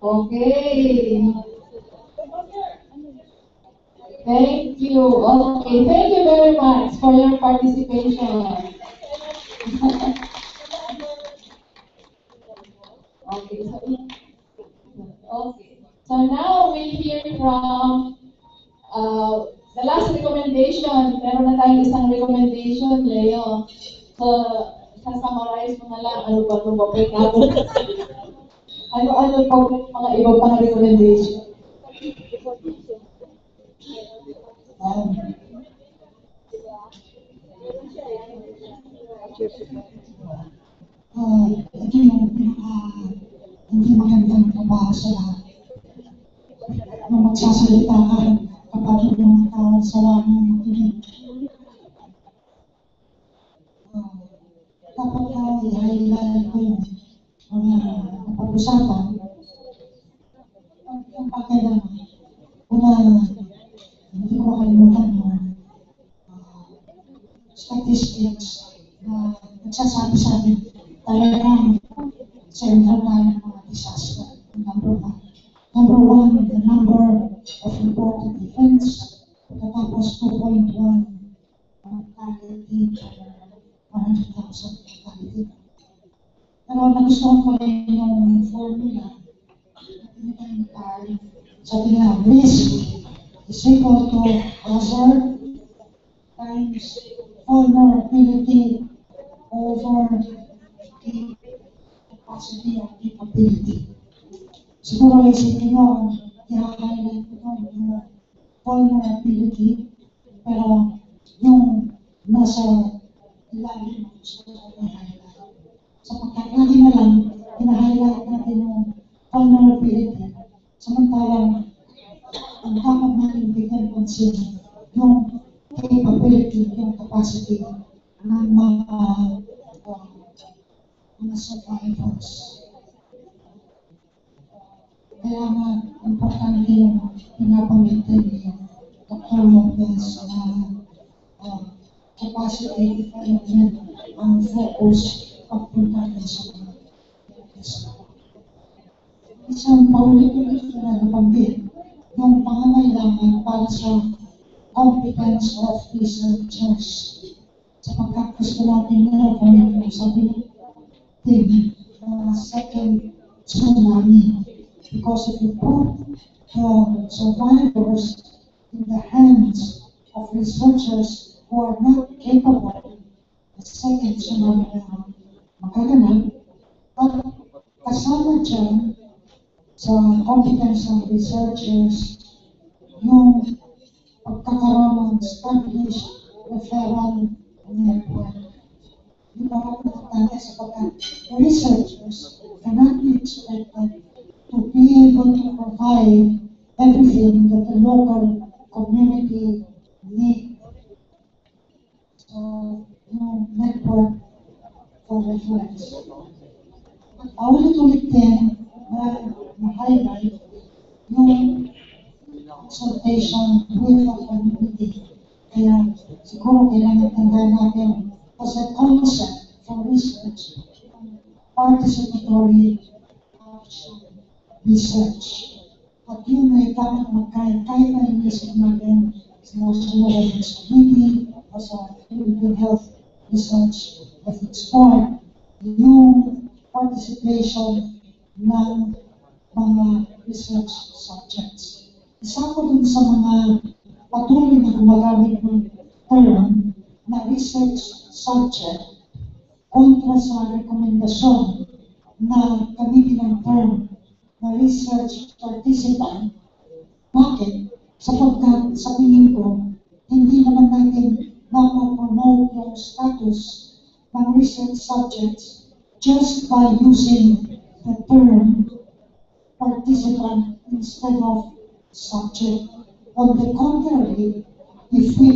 Okay. Thank you. Okay, thank you very much for your participation. So now we'll hear from the last recommendation. Meron na tayong isang recommendation, Leo. So, sasummarize mo na lang ano ba itong babay natin. Ano pa mga iba pang recommendation. Ito yung hindi magandang nabasa nung magsasalita ka kapag yung mga tao sawa ng makinig. Dapat na i-highlight ko yung mga napag-usapan. Yung pagkailangan, hindi ko makalimutan yung statistics na nagsasabi sa amin talagang central na ng mga disaster. Number one, the number of reported events. Pagkatapos 2.1 mortality per 100,000 mortality. Pero nagustuhan ko rin yung formula. Sabi nga, risk is equal to hazard times vulnerability over the capacity of capability. Siguro isipin mo, i-highlight ko yung vulnerability, pero yung nasa ilalim gusto ko i-highlight. Sapagkat lagi na lang, i-highlight natin yung vulnerability. Samantalang, ang dapat natin bigyan pansin yung capability, yung capacity ng mga survivors. Kaya nga, importante yung pinapanggit ni Dr. Lopez na capacity development ang focus pagpunta din sa mga isang paulit-ulit na nabanggit yung pangangailangan para sa competence of researchers. Sapagkat gusto natin na-avoid yung sabi natin second tsunami. Because if you put the survivors in the hands of researchers who are not capable, the second tsunami na magaganap, at kasama dyan sa competence ng researchers yung pagkakaroon ng established referral network. Di ba importante sapagkat researchers cannot be expected to be able to provide everything that the local community need. So, yung network for reference. At paulit-ulit din na-highlight yung consultation with the community. Kaya siguro kailangan tandaan natin as a concept for research, participatory action research. At yun ay dapat magkain kahit na inisip natin sa National Ethics Committee o sa Philippine Health Research Ethics Board, yung participation ng mga research subjects. Isa ko dun sa mga patuloy na gumagamit ng term na research subject kontra sa rekomendasyon na gamitin ng term na research participant. Bakit? Sapagkat sa tingin ko, hindi naman natin napapromote yung status ng research subjects just by using the term participant instead of subject. On the contrary, if we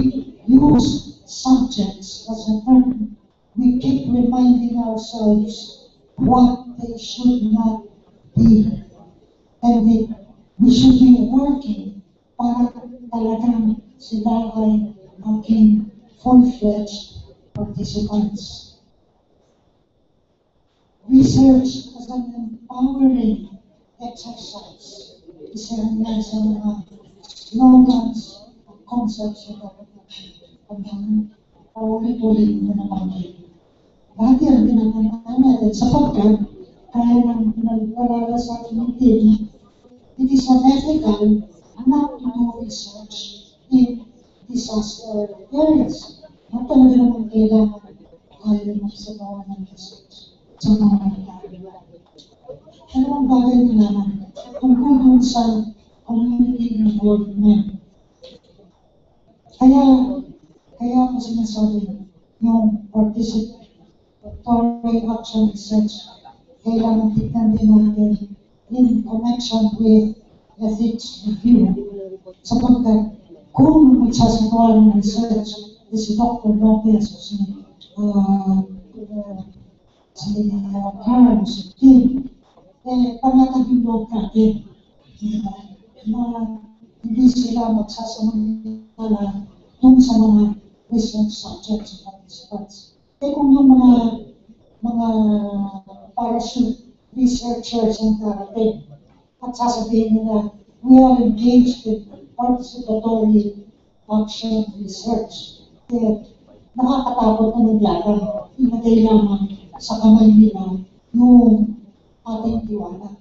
use subjects as a term, we keep reminding ourselves what they should not be. And we should be working para talagang sila ay maging full-fledged participants. Research as an empowering exercise. Isa rin yan sa mga slogans at concepts na dapat natin paulit-ulit na nabanggit. Dati ang ginagawa natin sapagkat kaya nang pinagpalala sa ating meeting, it is unethical not to do research in disaster areas. At talaga naman kailangan tayo magsagawa ng research sa mga nangyayari. Dalawang bagay na naman tungkol dun sa community involvement. Kaya ako sinasabi yung participatory action research kailangan tignan din natin in connection with ethics review. Sapagkat kung magsasagawa ng research, si Dr. Lopez o si Carl, si Tim, panatag yung loob natin na hindi sila magsasamala dun sa mga research subjects o participants. Kung yung mga parachute researchers ang darating at sasabihin nila, we are engaged in participatory action research. Kaya nakakatakot na nagyaran, ilagay naman sa kamay nila yung ating tiwala.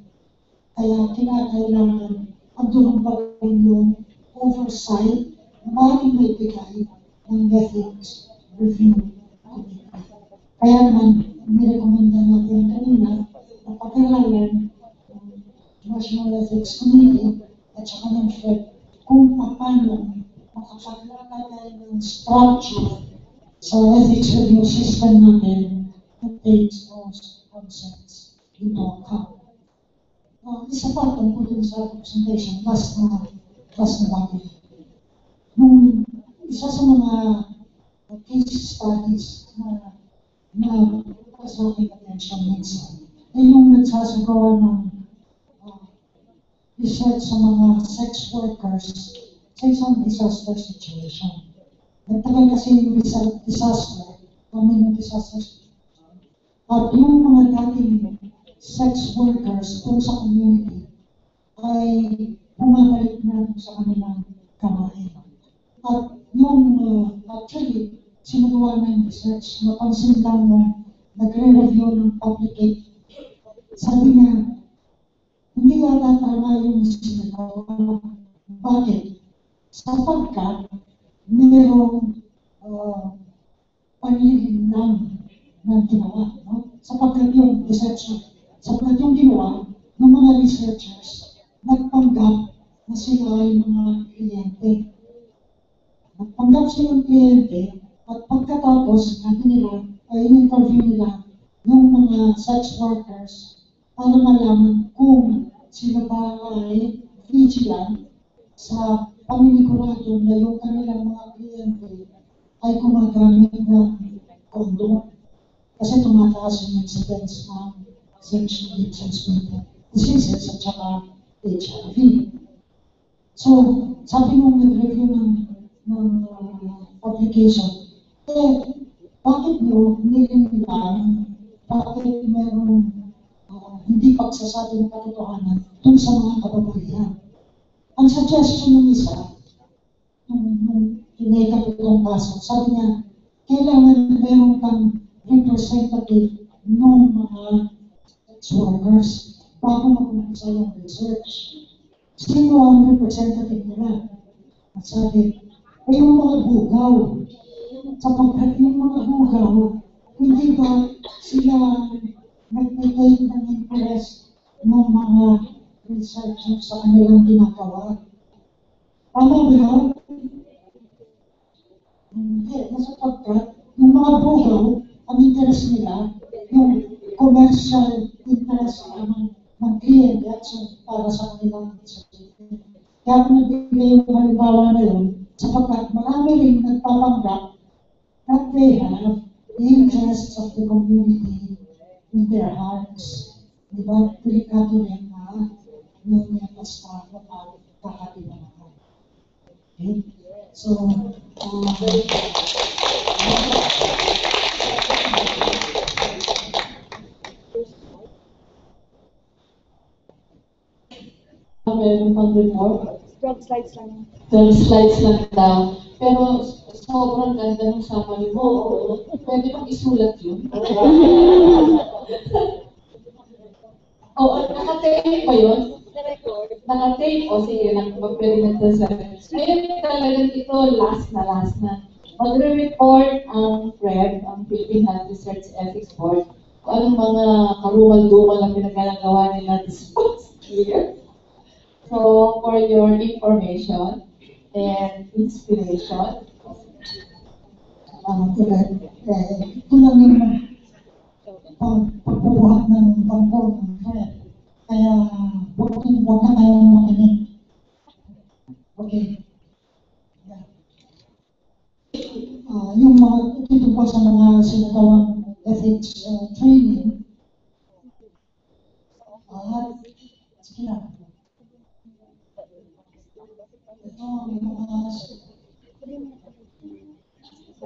Kaya kinakailangan andun pa rin yung oversight na maaaring may bigay ng ethics review committee. Kaya naman, nirekomenda natin kanina na pag-aralan ng National Ethics Committee at saka ng FED kung paano makapaglalagay ng structure sa ethics review system natin that takes those concepts into account. Isa pa tungkol din sa presentation, last na bagay. Nung isa sa mga case studies na sa aking attention minsan, ay yung nagsasagawa ng research sa mga sex workers sa isang disaster situation. nagtagal kasi yung disaster, communal disaster. At yung mga dating sex workers doon sa community ay bumabalik na sa kanilang kamay. At yung actually, sinagawa na yung research, napansin lang nung nagre-review ng public, sabi niya, hindi yata tama yung sinagawa. Bakit? Sapagkat merong panlilinlang ng ginawa. No? Sapagkat yung research, sapagkat yung ginawa ng mga researchers, nagpanggap na sila ay mga kliyente. Nagpanggap silang kliyente at pagkatapos natin nila ay in-interview nila yung mga sex workers para malaman kung sila ba ay vigilant sa paninigurado na yung kanilang mga kliyente ay gumagamit ng kondom. Kasi tumataas yung incidence ng sexually transmitted diseases at saka HIV. So, sabi nung nag-review ng publication, bakit nyo nililang, bakit meron hindi pagsasabi ng katotohanan dun sa mga kababaihan? Ang suggestion ng isa, nung tinake itong kaso, sabi niya, kailangan meron kang representative ng mga sex workers bago mag-umpisa yung research. Sino ang representative nila? At sabi, yung mga bugaw. Sapagkat yung mga bugaw, hindi ba sila nag-take ng interest ng mga researchers sa kanilang ginagawa? Tama ba yun? Hindi, nasapagkat yung mga bugaw, ang interest nila, yung commercial interest ng kliyente at para sa kanilang research. Kaya kung nagbigay yung halimbawa na yun, sapagkat marami rin nagpapanggap that they have the interests of the community in their hearts. Diba? Delikado rin na yun yung basta kakatibangan. Okay? So, meron pang report. 12 slides lang. 12 slides lang daw. Pero sobrang ganda ng summary mo. Pwede bang isulat yun? Oo, nakatape pa yun? Nakatape? O sige, pwede nagdasal. Ngayon talagang ito, last na. Magre-report ang PREB, ang Philippine Health Research Ethics Board, kung anong mga karumal-dumal na pinagagawa nila this past year. So, for your information and inspiration, ito lang yung pagbubuhat ng bangko ng friend. Kaya, huwag na kayong makinig. Okay. Yung mga tungkol sa mga sinatawang ethics training, sige na.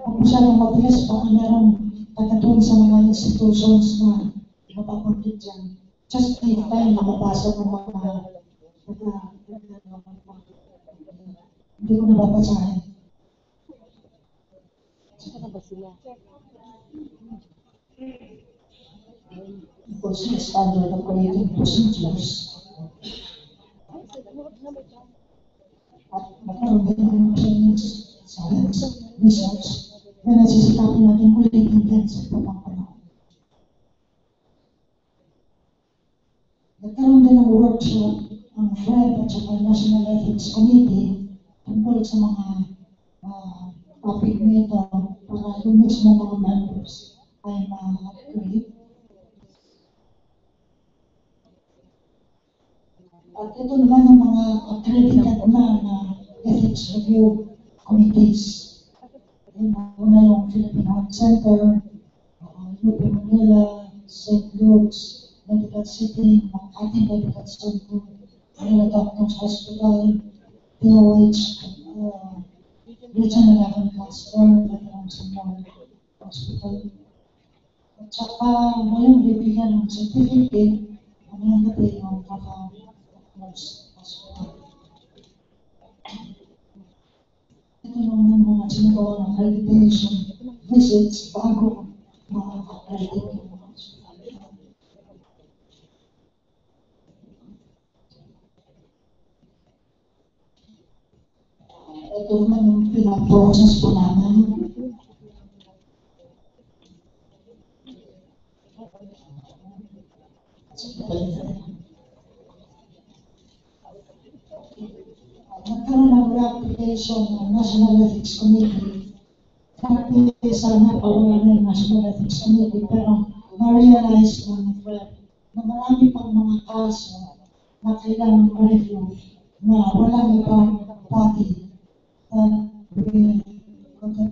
Kung masyadong mabilis, baka merong tagatulong sa mga institutions na mapapuntit dyan. Just take time na mabasa ng mga hindi ko nababasahin. Because the standard operating procedures. At magkaroon din ng trainings, science, research, na nasisikapin natin ulitin din sa ibang panahon. Nagkaroon din ng workshop ang FREB at saka National Ethics Committee tungkol sa mga topic nito para yung mismo mga members ay ma-upgrade. At ito naman yung mga accredited na ethics review committees. Una yung Philippine Heart Center, UP Manila, St. Luke's, Medical City, ating Medical Center, Manila Doctors Hospital, POH, Region 11 cluster, Veterans Memorial Hospital. At saka ngayon bibigyan ng certificate ang gabi ng Nurse Hospital. Ito naman mga sinagawa ng accreditation visits bago makaka-accredit yung mga hospital. Ito naman yung pinaprocess po namin. Nagkaroon ng reapplication ng National Ethics Committee. Dati sana pawala na yung National Ethics Committee, pero ma-realize ng FRED na marami pang mga kaso na kailangan ma-review na walang ibang body that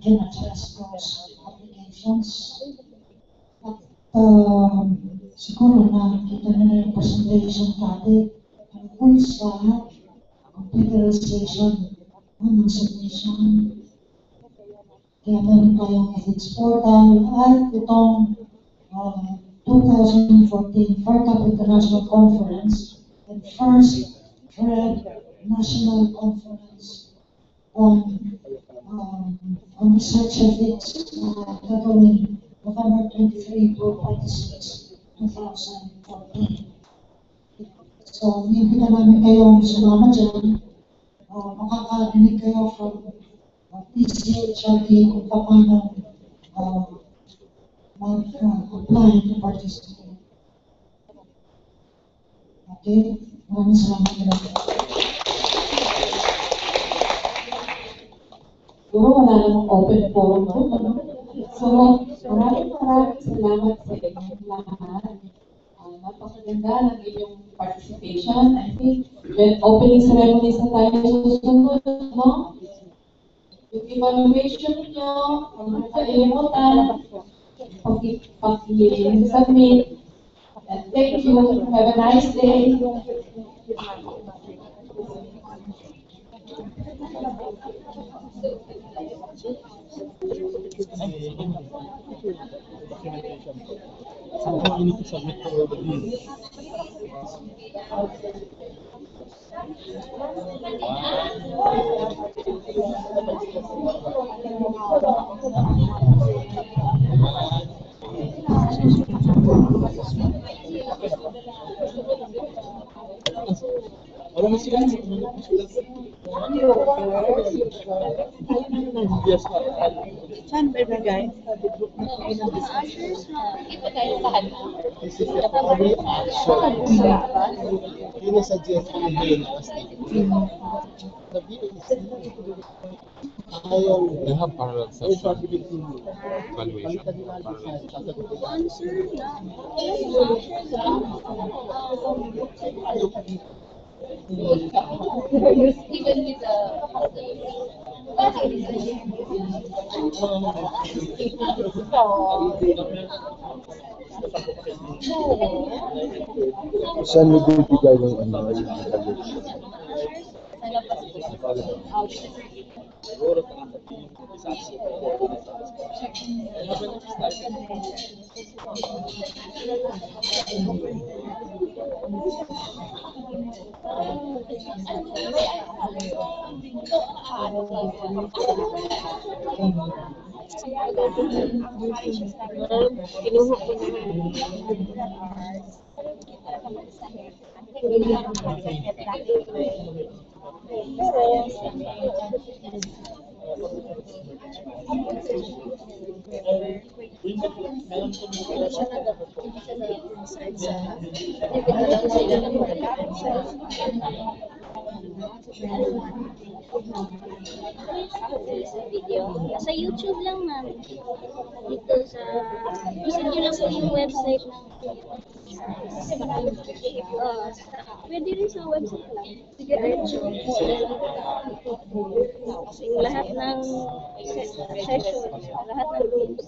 can address those applications. At siguro na kita na yung presentation dati tungkol sa computerization ng submission. Kaya meron tayong ethics portal at itong 2014 FARCAP International Conference and first FRED National Conference on research ethics gagawin November 23 to 26, 2014. So, hinihintay namin kayong sumama dyan. Makakarinig kayo from PCHRD kung paano mag-apply to participate. Okay? Maraming salamat nila. Siguro wala namang open forum po. So, maraming salamat sa inyong lahat. Napakaganda ng inyong participation. I think when opening ceremonies na tayo susunod, no? Yung evaluation nyo, kung nakalimutan, pag-submit. And thank you. Have a nice day. So you need to submit for the deal. Wala na sila. Yes, Saan ba na guys? Ito tayo lahat. Yun ang suggest ko din kasi They have parallel session evaluation. Even with the saan nagbibigay ng evaluation? kinuha ko sa YouTube lang, ma'am. Dito sa, visit nyo lang po yung website ng pwede rin sa website lang. Yung lahat ng session, lahat ng rooms.